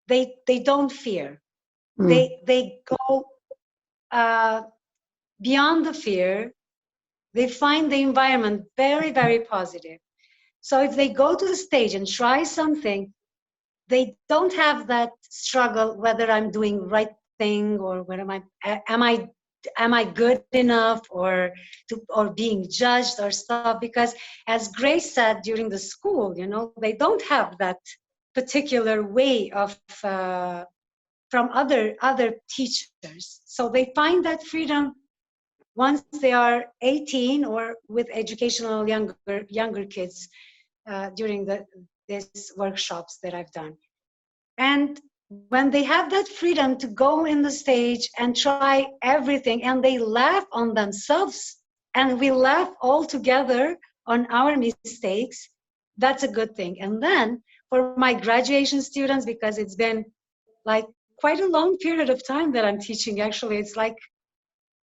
they don't fear. They go beyond the fear. They find the environment very, very positive. So if they go to the stage and try something, they don't have that struggle whether I'm doing the right thing or whether am I good enough or being judged or stuff, because as Grace said during the school, you know, they don't have that particular way of from other teachers. So they find that freedom once they are 18 or with educational younger kids during these workshops that I've done. And when they have that freedom to go in the stage and try everything, and they laugh on themselves, and we laugh all together on our mistakes, that's a good thing. And then for my graduation students, because it's been like quite a long period of time that I'm teaching, actually, it's like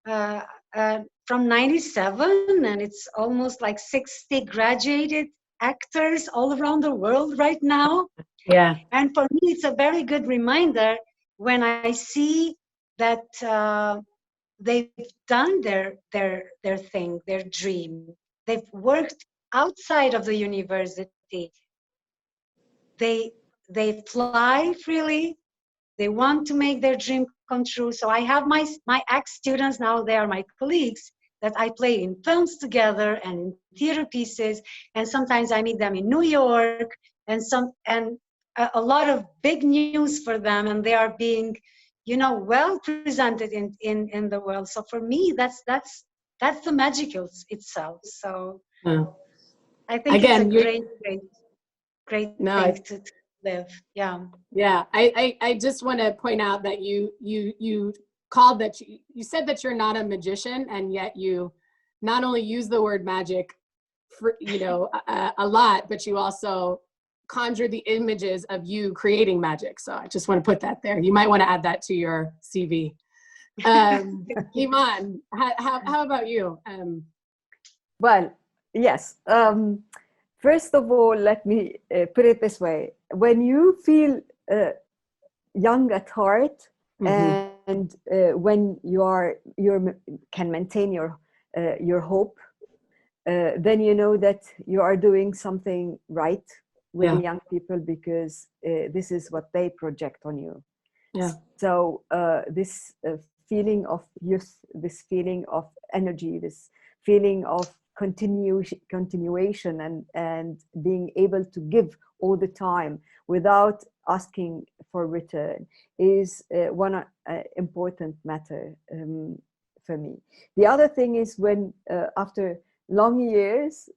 from 97, and it's almost like 60 graduated actors all around the world right now. Yeah. And for me, it's a very good reminder when I see that they've done their thing, their dream. They've worked outside of the university. They fly freely. They want to make their dream come true. So I have my ex-students now. They are my colleagues that I play in films together and in theater pieces. And sometimes I meet them in New York, and a lot of big news for them, and they are being, you know, well presented in the world. So for me, that's the magical itself. So I think again, it's a great thing to live. Yeah. Yeah. I just want to point out that you called that you said that you're not a magician, and yet you not only use the word magic for, you know, a lot, but you also conjure the images of you creating magic. So I just want to put that there. You might want to add that to your CV. Iman, how about you? Well, yes. First of all, let me put it this way. When you feel young at heart and and when you can maintain your hope, then you know that you are doing something right with the young people, because this is what they project on you. Yeah. So this feeling of youth, this feeling of energy, this feeling of continuation and being able to give all the time without asking for return is one important matter for me. The other thing is when after long years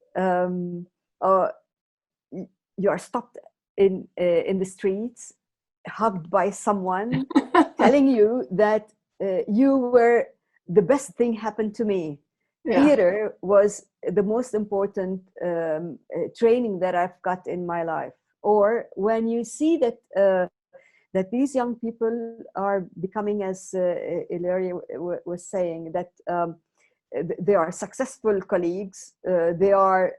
you are stopped in the streets, hugged by someone telling you that you were the best thing happened to me. Theater was the most important training that I've got in my life. Or when you see that that these young people are becoming, as Ilire was saying, that they are successful colleagues, they are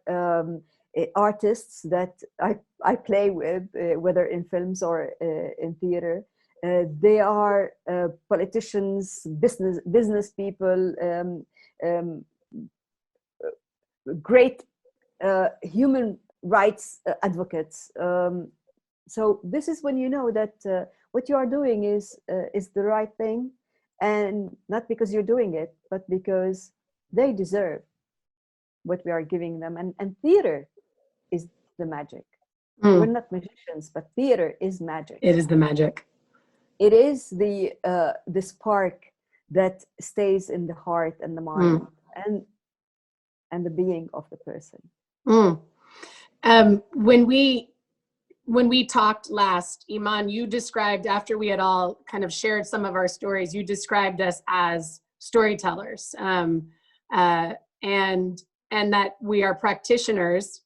artists that I play with, whether in films or in theater. They are politicians, business people, great human rights advocates. So this is when you know that what you are doing is the right thing, and not because you're doing it, but because they deserve what we are giving them. And theater is the magic. We're not magicians, but theater is magic. It is the magic. It is the spark that stays in the heart and the mind and the being of the person. When we talked last, Iman, you described, after we had all kind of shared some of our stories, you described us as storytellers, and that we are practitioners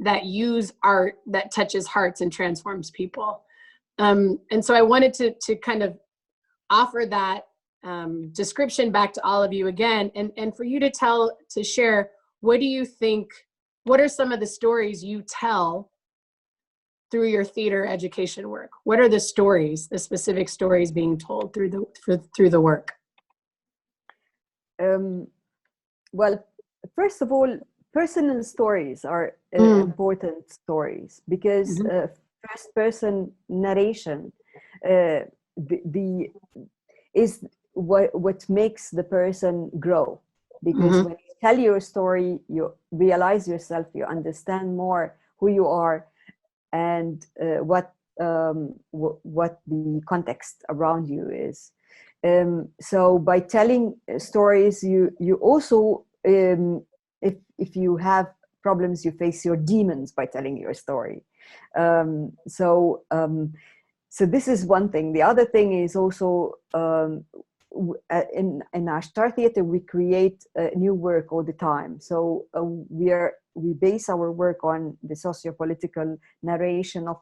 that use art that touches hearts and transforms people. And so I wanted to kind of offer that description back to all of you again, and for you to share, what do you think, what are some of the stories you tell through your theater education work? What are the stories, the specific stories being told through the work? Well, first of all, personal stories are important stories, because first person narration is what makes the person grow, because when you tell your story, you realize yourself, you understand more who you are and what the context around you is. So by telling stories, you also if you have problems, you face your demons by telling your story. So this is one thing. The other thing is also in Ashtar Theater, we create new work all the time. So we base our work on the socio-political narration of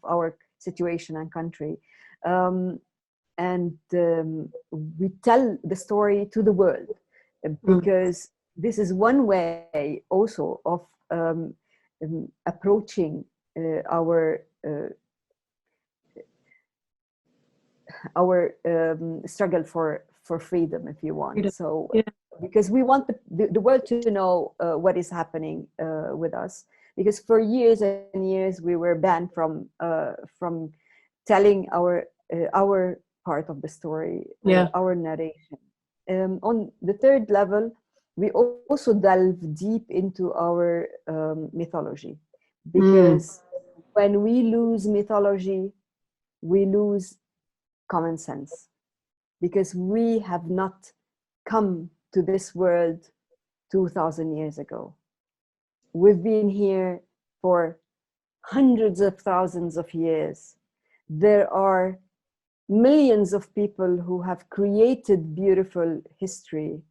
our situation and country. And we tell the story to the world, because this is one way also of approaching our struggle for freedom, if you want. So because we want the world to know what is happening with us, because for years and years we were banned from telling our part of the story, our narration. On the third level, we also delve deep into our mythology, because when we lose mythology, we lose common sense, because we have not come to this world 2,000 years ago. We've been here for hundreds of thousands of years. There are millions of people who have created beautiful history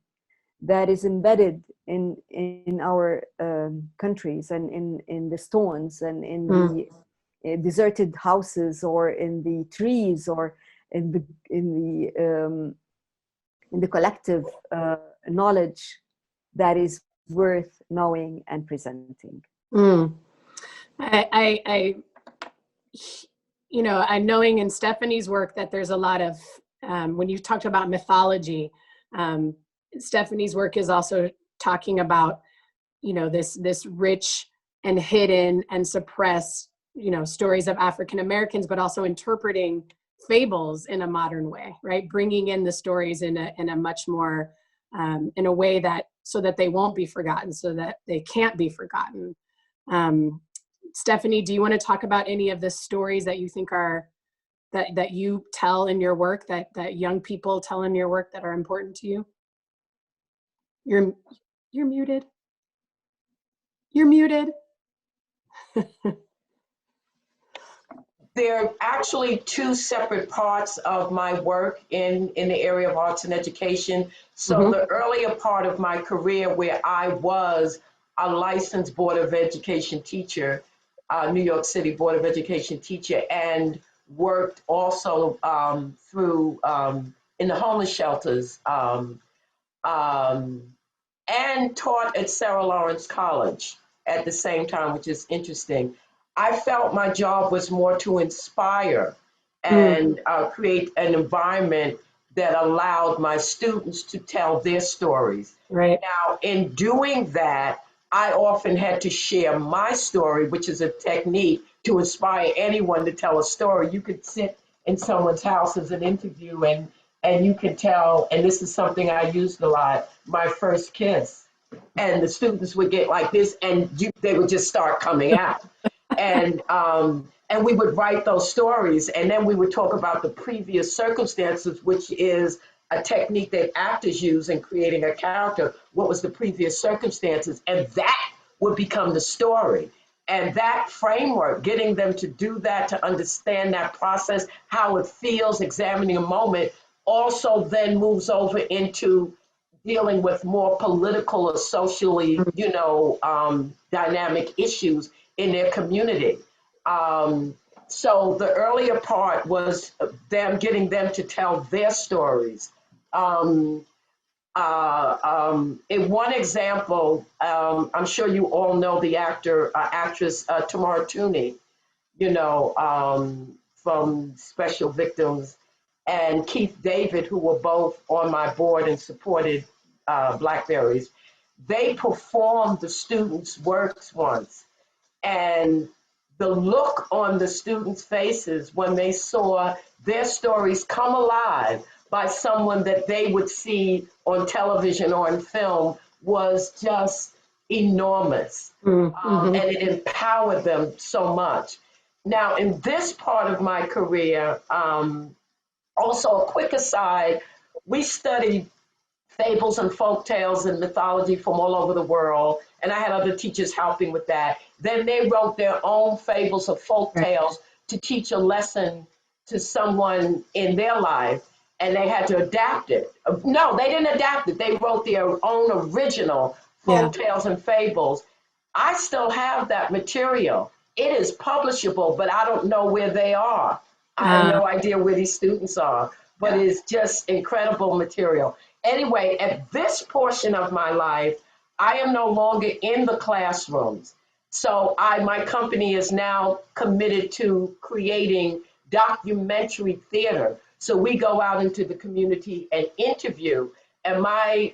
that is embedded in our countries, and in the stones, and in the deserted houses, or in the trees, or in the collective knowledge that is worth knowing and presenting. I'm knowing in Stephanie's work that there's a lot of when you talked about mythology, Stephanie's work is also talking about, you know, this rich and hidden and suppressed, you know, stories of African Americans, but also interpreting fables in a modern way, right? Bringing in the stories in a much more, in a way that, so that they won't be forgotten, so that they can't be forgotten. Stephanie, do you want to talk about any of the stories that you think are, that you tell in your work, that young people tell in your work that are important to you? You're muted. You're muted. There are actually two separate parts of my work in the area of arts and education. So the earlier part of my career, where I was a licensed Board of Education teacher, New York City Board of Education teacher, and worked also through in the homeless shelters, and taught at Sarah Lawrence College at the same time, which is interesting. I felt my job was more to inspire and create an environment that allowed my students to tell their stories. Right. Now, in doing that, I often had to share my story, which is a technique to inspire anyone to tell a story. You could sit in someone's house as an interview and you could tell, and this is something I used a lot, my first kiss. And the students would get like this, and they would just start coming out. And we would write those stories, and then we would talk about the previous circumstances, which is a technique that actors use in creating a character. What was the previous circumstances? And that would become the story. And that framework, getting them to do that, to understand that process, how it feels, examining a moment, also then moves over into dealing with more political or socially, you know, dynamic issues in their community. So the earlier part was them getting them to tell their stories. In one example, I'm sure you all know the actress Tamara Tooney, you know, from Special Victims, and Keith David, who were both on my board and supported Blackberries. They performed the students' works once, and the look on the students' faces when they saw their stories come alive by someone that they would see on television or in film was just enormous. And it empowered them so much. Now, in this part of my career, also a quick aside, we studied fables and folk tales and mythology from all over the world, and I had other teachers helping with that. Then they wrote their own fables or folk tales to teach a lesson to someone in their life, and they had to adapt it. No, they didn't adapt it. They wrote their own original folk tales and fables. I still have that material. It is publishable, but I don't know where they are. I have no idea where these students are, but it's just incredible material. Anyway, at this portion of my life, I am no longer in the classrooms. So my company is now committed to creating documentary theater. So we go out into the community and interview, and my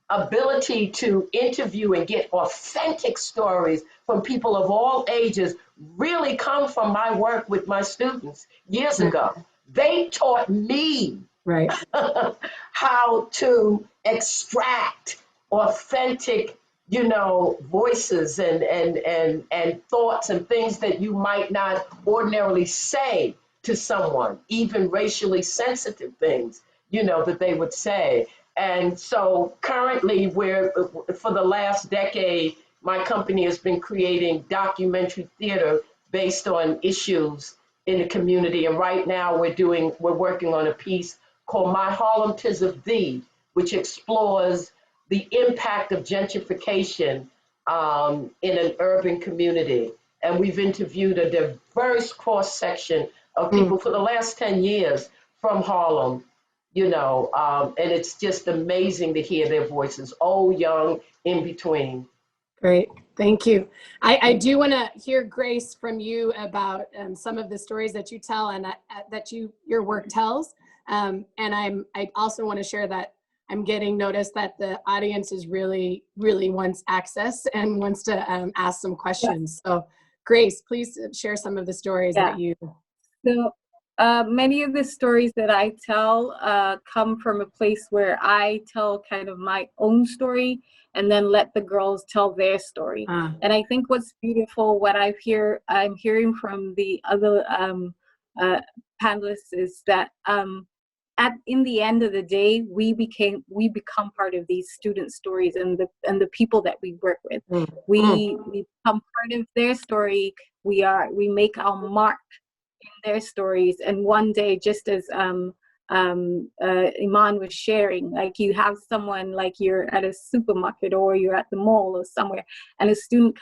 ability to interview and get authentic stories from people of all ages really come from my work with my students years ago. They taught me how to extract authentic, you know, voices and thoughts and things that you might not ordinarily say to someone, even racially sensitive things, you know, that they would say. And so currently for the last decade, my company has been creating documentary theater based on issues in the community. And right now we're working on a piece called My Harlem 'Tis of Thee, which explores the impact of gentrification in an urban community. And we've interviewed a diverse cross-section of people for the last 10 years from Harlem, you know, and it's just amazing to hear their voices, old, young, in between. Great. Thank you. I do want to hear, Grace, from you about some of the stories that you tell and that your work tells. And I also want to share that I'm getting notice that the audience is really wants access and wants to ask some questions. So Grace, please share some of the stories that you. So many of the stories that I tell come from a place where I tell kind of my own story and then let the girls tell their story. And I think what's beautiful, what I'm hearing from the other panelists is that in the end of the day, we become part of these student stories and the people that we work with. We become part of their story. We make our mark in their stories. And one day, just as Iman was sharing, like you have someone, like you're at a supermarket or you're at the mall or somewhere, and a student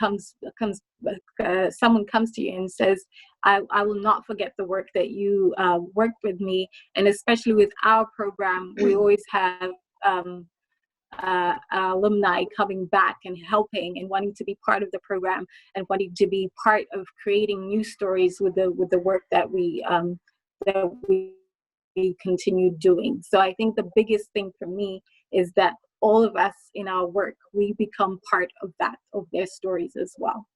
someone comes to you and says, I will not forget the work that you worked with me. And especially with our program, we always have alumni coming back and helping and wanting to be part of the program and wanting to be part of creating new stories with the work that we continue doing. So I think the biggest thing for me is that all of us in our work, we become part of their stories as well.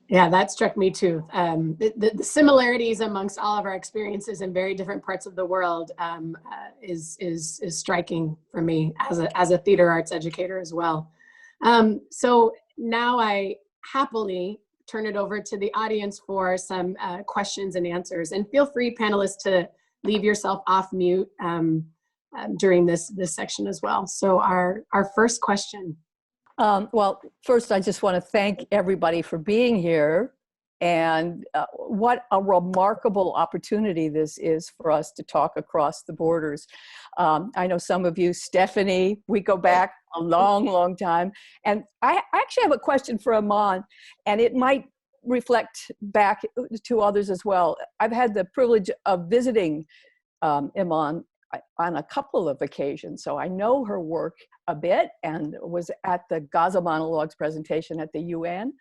Yeah, that struck me too. The similarities amongst all of our experiences in very different parts of the world is striking for me as a theater arts educator as well. So now I happily turn it over to the audience for some questions and answers. And feel free, panelists, to leave yourself off mute during this section as well. So our first question. Well, first, I just want to thank everybody for being here. And what a remarkable opportunity this is for us to talk across the borders. I know some of you, Stephanie, we go back a long time. And I actually have a question for Iman, and it might reflect back to others as well. I've had the privilege of visiting Iman on a couple of occasions, so I know her work a bit and was at the Gaza Monologues presentation at the UN.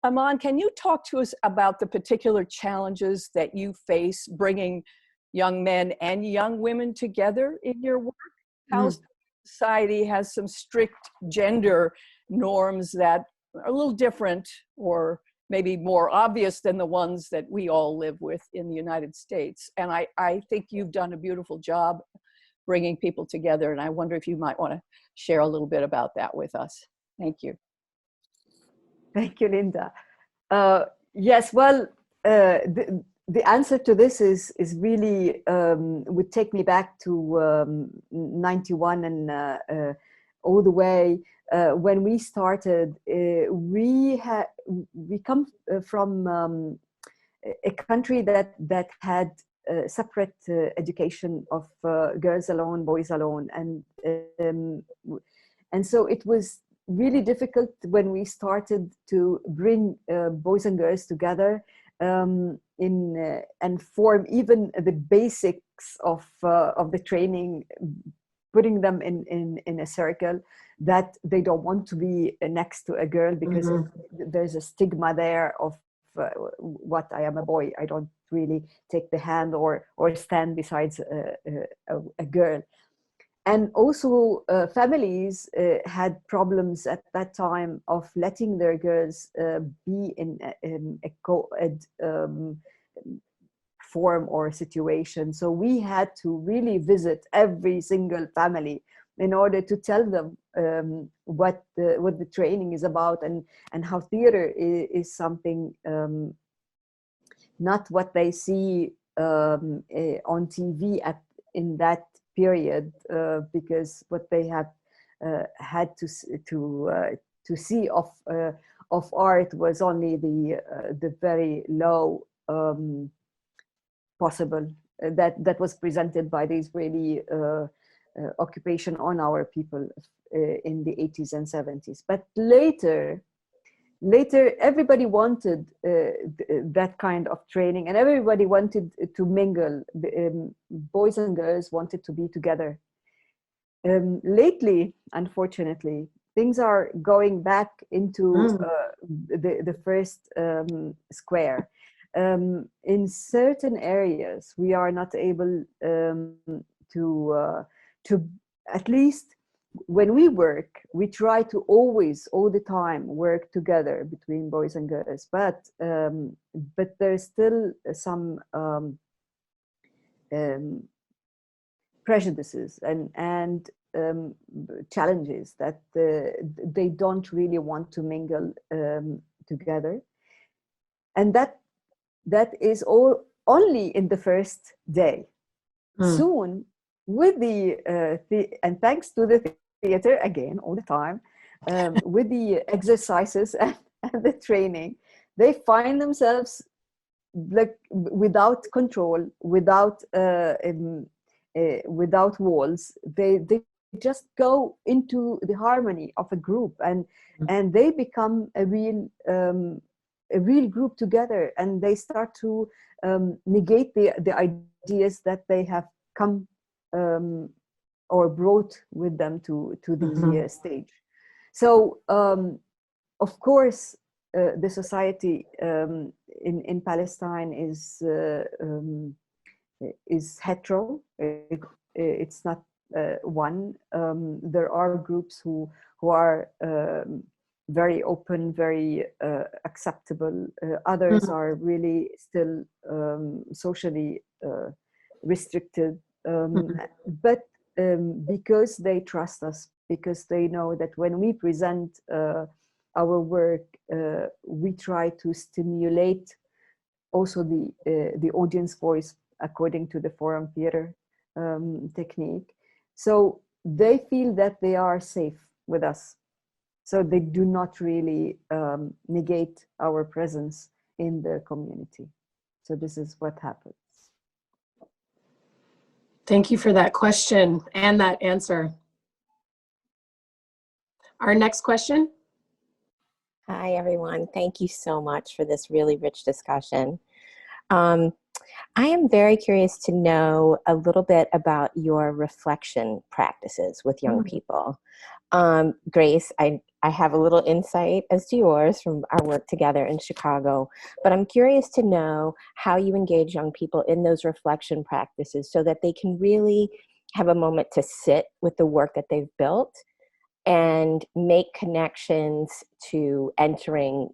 Iman, can you talk to us about the particular challenges that you face bringing young men and young women together in your work? Palestinian society has some strict gender norms that are a little different or maybe more obvious than the ones that we all live with in the United States. And I think you've done a beautiful job bringing people together. And I wonder if you might want to share a little bit about that with us. Thank you. Thank you, Linda. Yes, well, the answer to this is really, would take me back to 91 and all the way. When we started, we come from a country that had separate education of girls alone, boys alone, and so it was really difficult when we started to bring boys and girls together and form even the basics of the training, putting them in a circle, that they don't want to be next to a girl because there's a stigma there of what I am a boy. I don't really take the hand or stand besides a girl. And also families had problems at that time of letting their girls be in a co-ed form or situation. So we had to really visit every single family in order to tell them what the training is about and how theater is something, not what they see on TV in that period, because what they have had to see of art was only the very low possible that was presented by the Israeli occupation on our people in the 80s and 70s. But later everybody wanted that kind of training, and everybody wanted to mingle. Boys and girls wanted to be together. Lately, unfortunately, things are going back into the first square. In certain areas, we are not able to at least when we work, we try to always, all the time, work together between boys and girls. But there's still some prejudices and challenges that they don't really want to mingle together, and that is all only in the first day. Soon, with the and thanks to the theater again all the time, with the exercises and the training, they find themselves like without control, without walls. They just go into the harmony of a group, and they become a real group together, and they start to negate the ideas that they have come or brought with them to the stage. So of course the society in Palestine is hetero. It's not one. There are groups who are very open, very acceptable. Others are really still socially restricted. But because they trust us, because they know that when we present our work, we try to stimulate also the audience voice according to the forum theater technique. So they feel that they are safe with us. So they do not really negate our presence in the community. So this is what happens. Thank you for that question and that answer. Our next question. Hi, everyone. Thank you so much for this really rich discussion. I am very curious to know a little bit about your reflection practices with young people. Grace, I have a little insight as to yours from our work together in Chicago, but I'm curious to know how you engage young people in those reflection practices so that they can really have a moment to sit with the work that they've built and make connections to entering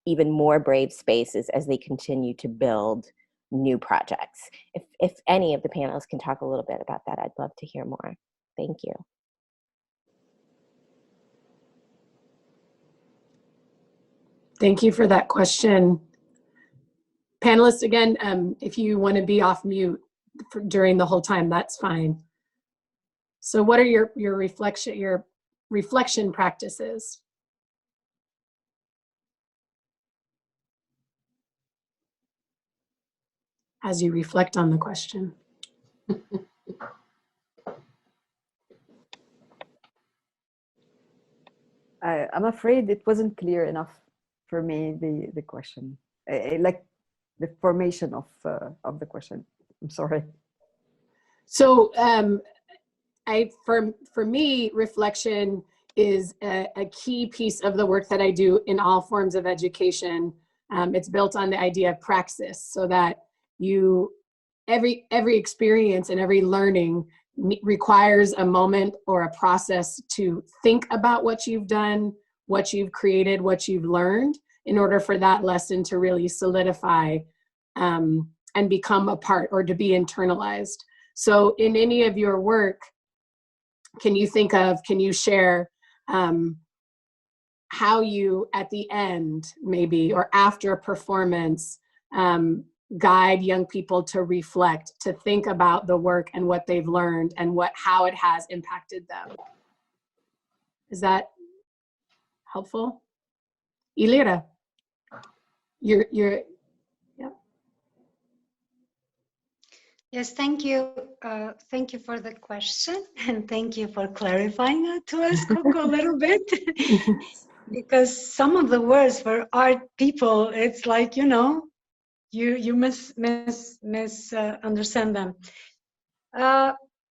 even more brave spaces as they continue to build new projects. If any of the panelists can talk a little bit about that, I'd love to hear more. Thank you. Thank you for that question. Panelists, again, if you want to be off mute during the whole time, that's fine. So what are your reflection practices? As you reflect on the question. I'm afraid it wasn't clear enough for me, the question. Like the formation of the question. I'm sorry. So for me, reflection is a key piece of the work that I do in all forms of education. It's built on the idea of praxis, so that every experience and every learning requires a moment or a process to think about what you've done, what you've created, what you've learned, in order for that lesson to really solidify and become a part, or to be internalized. So in any of your work, can you share how you, at the end, maybe, or after a performance, guide young people to reflect, to think about the work and what they've learned and how it has impacted them? Is that helpful? Ilire, you're yeah. Yes, thank you. Thank you for the question, and thank you for clarifying it to us, Coco, a little bit. Because some of the words for art people, it's like, you misunderstand them.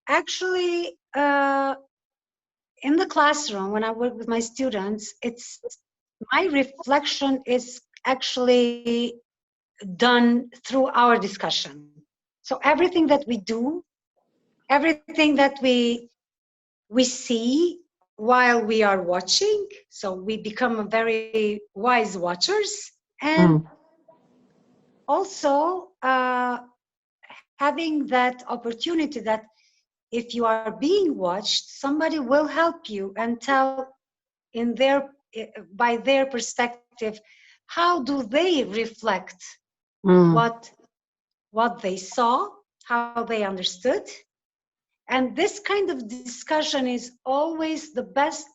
Actually, in the classroom, when I work with my students, my reflection is actually done through our discussion. So everything that we do, everything that we see while we are watching, so we become very wise watchers, and also having that opportunity that if you are being watched, somebody will help you and tell by their perspective, how do they reflect what they saw, how they understood. And this kind of discussion is always the best,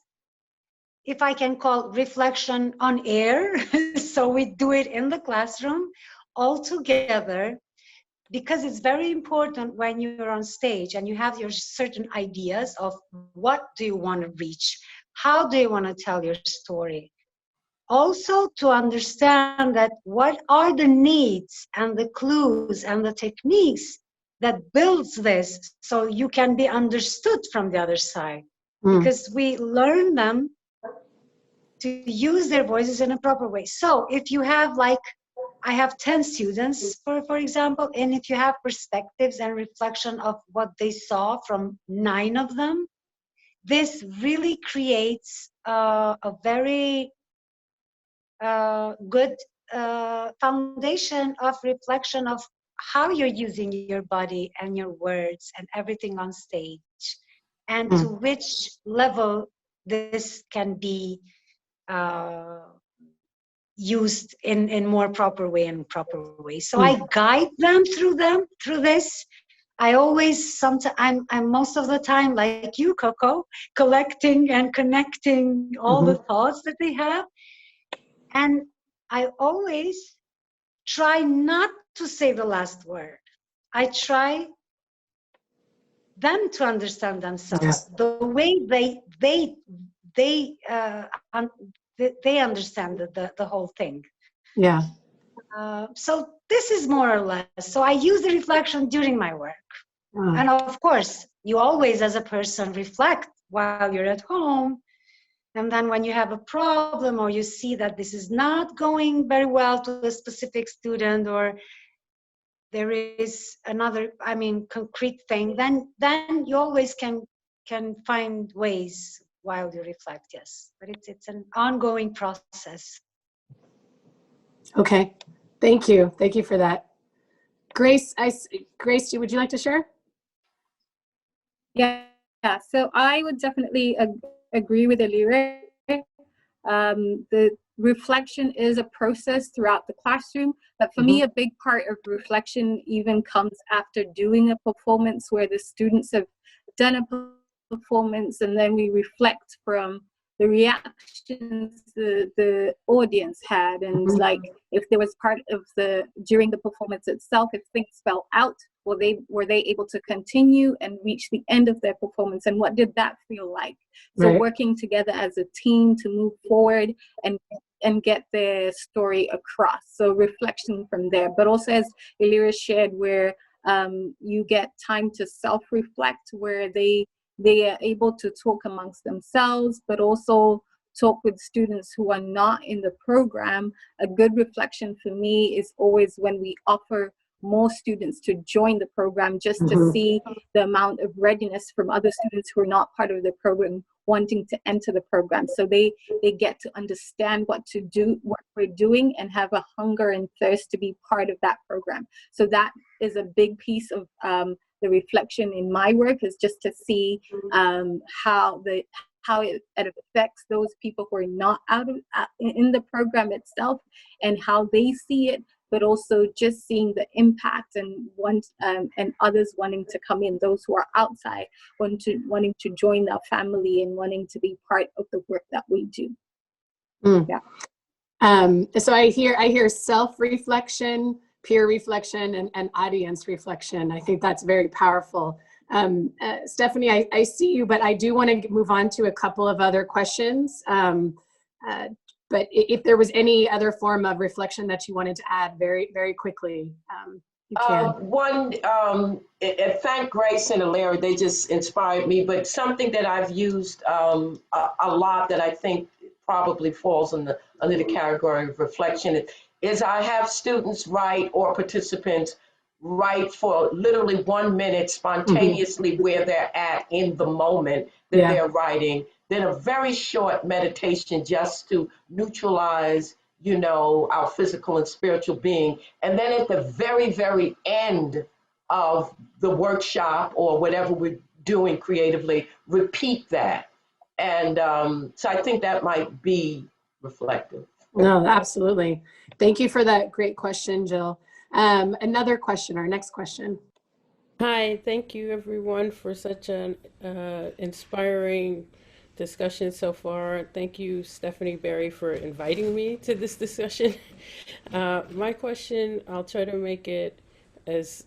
if I can call reflection on air. So we do it in the classroom all together, because it's very important when you're on stage and you have your certain ideas of what do you want to reach, how do you want to tell your story. Also to understand that what are the needs and the clues and the techniques that builds this so you can be understood from the other side. Because we learn them to use their voices in a proper way. So if you have I have 10 students, for example, and if you have perspectives and reflection of what they saw from 9 of them, this really creates a very good foundation of reflection of how you're using your body and your words and everything on stage, and to which level this can be used in more proper way and proper way. So I guide them through this. I always, I'm most of the time like you, Coco, collecting and connecting all the thoughts that they have. And I always try not to say the last word. I try them to understand themselves the way they understand the whole thing. Yeah. So this is more or less. So I use the reflection during my work. And of course, you always as a person reflect while you're at home. And then when you have a problem or you see that this is not going very well to a specific student, or there is another, concrete thing, then you always can find ways while you reflect, yes. But it's an ongoing process. Okay, thank you. Thank you for that. Grace, would you like to share? Yeah, so I would definitely agree with Ilire. The reflection is a process throughout the classroom, but for me, a big part of reflection even comes after doing a performance where the students have done a performance, and then we reflect from the reactions the audience had, and like if there was part of during the performance itself, if things fell out, were they able to continue and reach the end of their performance, and what did that feel like? So working together as a team to move forward and get their story across. So reflection from there, but also as Ilire shared, where you get time to self-reflect, where they are able to talk amongst themselves, but also talk with students who are not in the program. A good reflection for me is always when we offer more students to join the program, just to see the amount of readiness from other students who are not part of the program wanting to enter the program. So they get to understand what we're doing, and have a hunger and thirst to be part of that program. So that is a big piece of the reflection in my work, is just to see how it affects those people who are not in the program itself, and how they see it, but also just seeing the impact and others wanting to come in, those who are outside, wanting to join our family and wanting to be part of the work that we do. Yeah. So I hear self-reflection, peer reflection, and audience reflection. I think that's very powerful. Stephanie, I see you, but I do want to move on to a couple of other questions. But if there was any other form of reflection that you wanted to add very, very quickly, you can. Thank Grace and Ilire, they just inspired me, but something that I've used a lot that I think probably falls under the category of reflection is I have students write or participants write for literally 1 minute spontaneously where they're at in the moment that they're writing, then a very short meditation just to neutralize, you know, our physical and spiritual being. And then at the very, very end of the workshop or whatever we're doing creatively, repeat that. And so I think that might be reflective. No, absolutely. Thank you for that great question, Jill. Another question, our next question. Hi, thank you everyone for such an inspiring discussion so far. Thank you, Stephanie Berry, for inviting me to this discussion. My question, I'll try to make it as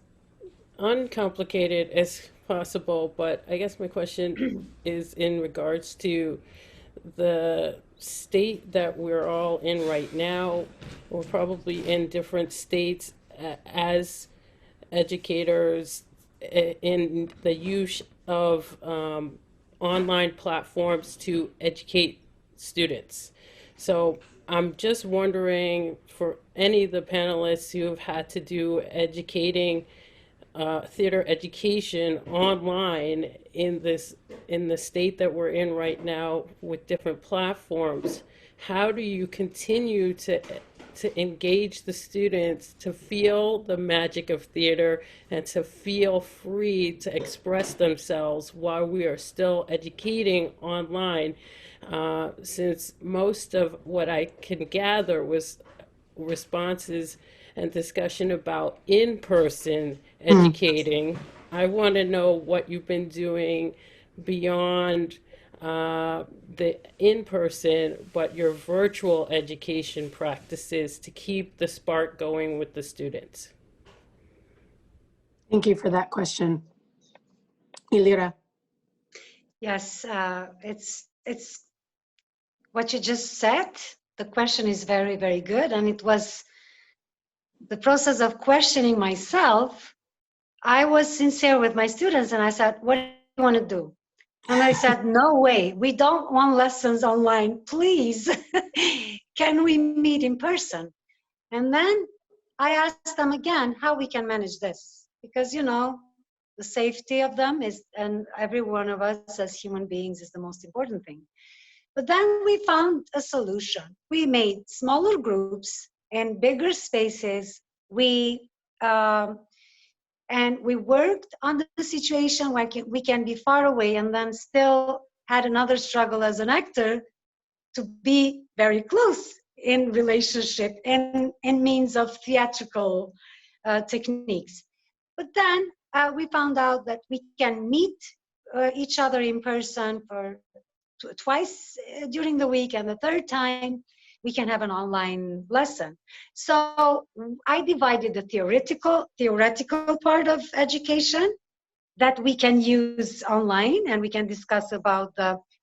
uncomplicated as possible, but I guess my question is in regards to the state that we're all in right now. We're probably in different states as educators in the use of online platforms to educate students. So I'm just wondering, for any of the panelists who have had to do educating theater education online in the state that we're in right now with different platforms, how do you continue to engage the students to feel the magic of theater and to feel free to express themselves while we are still educating online? Since most of what I can gather was responses and discussion about in-person educating. I want to know what you've been doing beyond the in-person, but your virtual education practices to keep the spark going with the students. Thank you for that question. Ilire. Yes, it's what you just said. The question is very, very good. And it was the process of questioning myself. I was sincere with my students and I said, what do you want to do? And I said, no way, we don't want lessons online, please. Can we meet in person? And then I asked them again how we can manage this. Because, you know, the safety of them is, and every one of us as human beings is the most important thing. But then we found a solution. We made smaller groups and bigger spaces. And we worked on the situation where we can be far away and then still had another struggle as an actor to be very close in relationship and means of theatrical techniques. But then we found out that we can meet each other in person for twice during the week, and the third time we can have an online lesson. So I divided the theoretical part of education that we can use online, and we can discuss about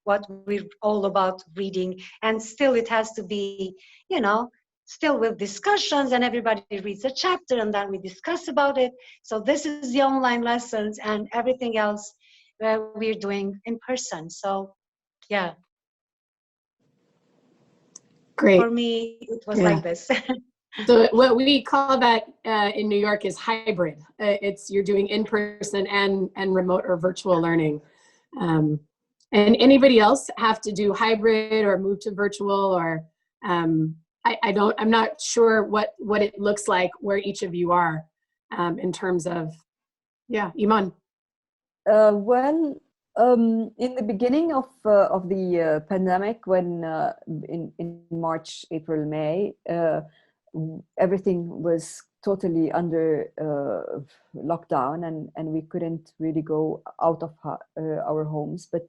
what we're all about reading. And still it has to be, you know, still with discussions, and everybody reads a chapter and then we discuss about it. So this is the online lessons, and everything else we're doing in person. So yeah. Great. For me, it was like this. So what we call that in New York is hybrid. It's you're doing in-person and remote or virtual learning. And anybody else have to do hybrid or move to virtual, or I'm not sure what it looks like where each of you are in terms of, Iman. Well, in the beginning of the pandemic, when in March, April, May, everything was totally under lockdown, and we couldn't really go out of our homes. But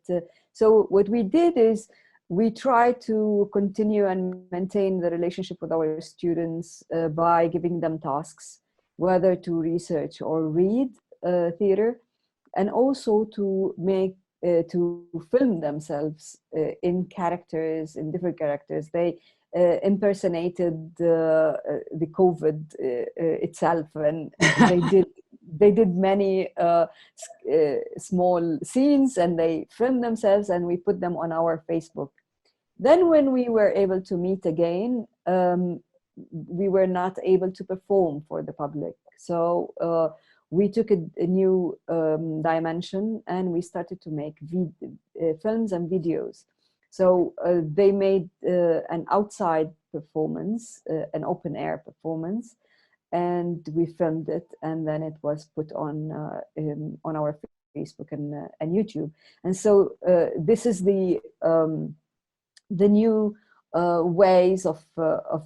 so what we did is we tried to continue and maintain the relationship with our students by giving them tasks, whether to research or read theater, and also to make to film themselves in different characters. They impersonated the COVID itself, and they did many small scenes, and they filmed themselves, and we put them on our Facebook. Then when we were able to meet again, we were not able to perform for the public. So we took a new dimension, and we started to make films and videos. So they made an outside performance, an open air performance, and we filmed it, and then it was put on our Facebook and YouTube. And so this is the new ways of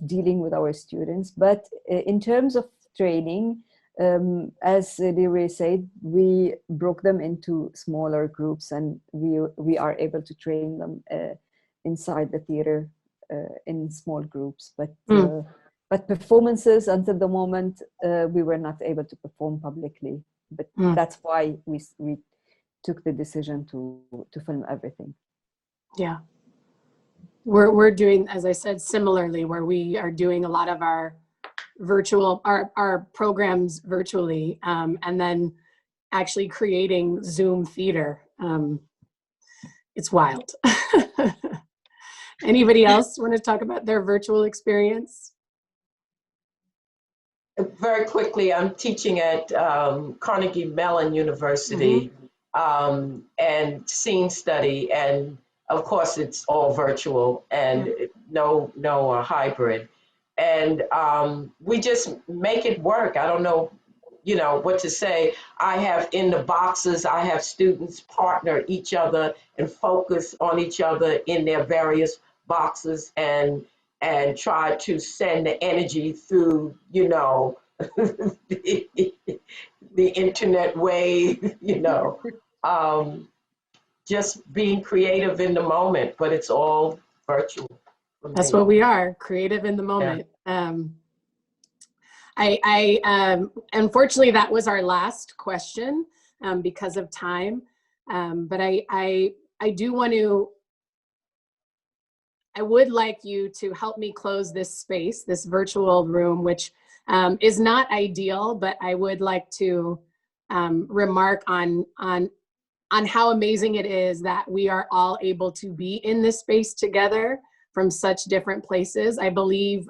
dealing with our students. But in terms of training, as Ilire said, we broke them into smaller groups, and we are able to train them inside the theater in small groups. But performances, until the moment, we were not able to perform publicly. But that's why we took the decision to film everything. Yeah. We're doing, as I said, similarly, where we are doing a lot of our virtual, our programs virtually, and then actually creating Zoom theater. It's wild. Anybody else want to talk about their virtual experience? Very quickly, I'm teaching at Carnegie Mellon University and scene study, and of course it's all virtual and no hybrid. And we just make it work. I don't know, what to say. I have in the boxes, I have students partner each other and focus on each other in their various boxes and try to send the energy through, the internet wave, just being creative in the moment, but it's all virtual. That's what we are, creative in the moment. Yeah. I unfortunately, that was our last question because of time. But I do want to, I would like you to help me close this space, this virtual room, which is not ideal, but I would like to remark on how amazing it is that we are all able to be in this space together from such different places. I believe,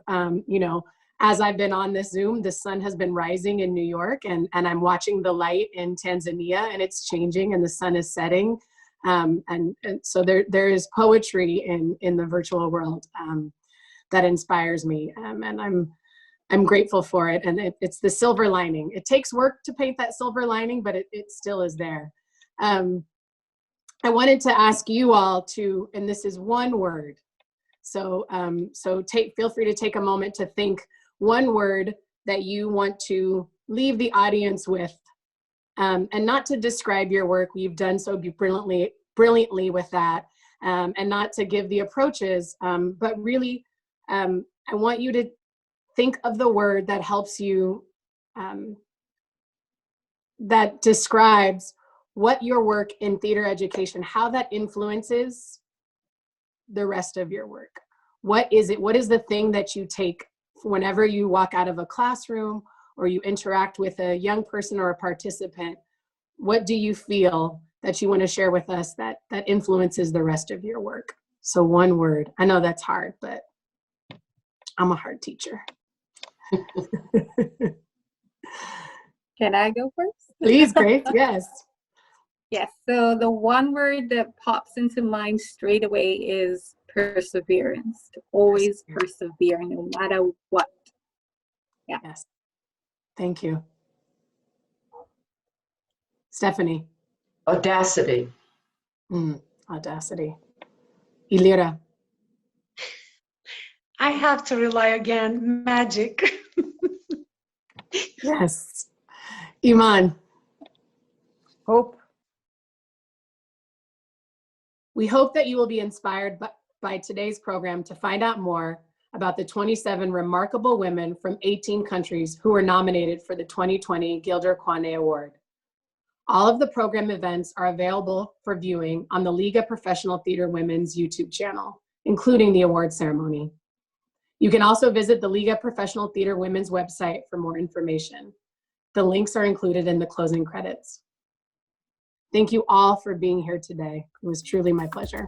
as I've been on this Zoom, the sun has been rising in New York, and I'm watching the light in Tanzania, and it's changing, and the sun is setting. And so there is poetry in the virtual world that inspires me, and I'm grateful for it. And it's the silver lining. It takes work to paint that silver lining, but it still is there. I wanted to ask you all to, and this is one word. So feel free to take a moment to think one word that you want to leave the audience with, and not to describe your work. You've done so brilliantly with that, and not to give the approaches, but really, I want you to think of the word that helps you, that describes what your work in theater education, how that influences the rest of your work. What is it? What is the thing that you take whenever you walk out of a classroom or you interact with a young person or a participant? What do you feel that you want to share with us that influences the rest of your work? So one word. I know that's hard, but I'm a hard teacher. Can I go first? Please, Grace. Yes. Yes. So the one word that pops into mind straight away is perseverance. To always persevere no matter what. Yeah. Yes. Thank you. Stephanie. Audacity. Audacity. Ilire. I have to rely again, magic. Yes. Iman. Hope. We hope that you will be inspired by today's program to find out more about the 27 remarkable women from 18 countries who were nominated for the 2020 Gilder Kwane Award. All of the program events are available for viewing on the League of Professional Theater Women's YouTube channel, including the award ceremony. You can also visit the League of Professional Theater Women's website for more information. The links are included in the closing credits. Thank you all for being here today. It was truly my pleasure.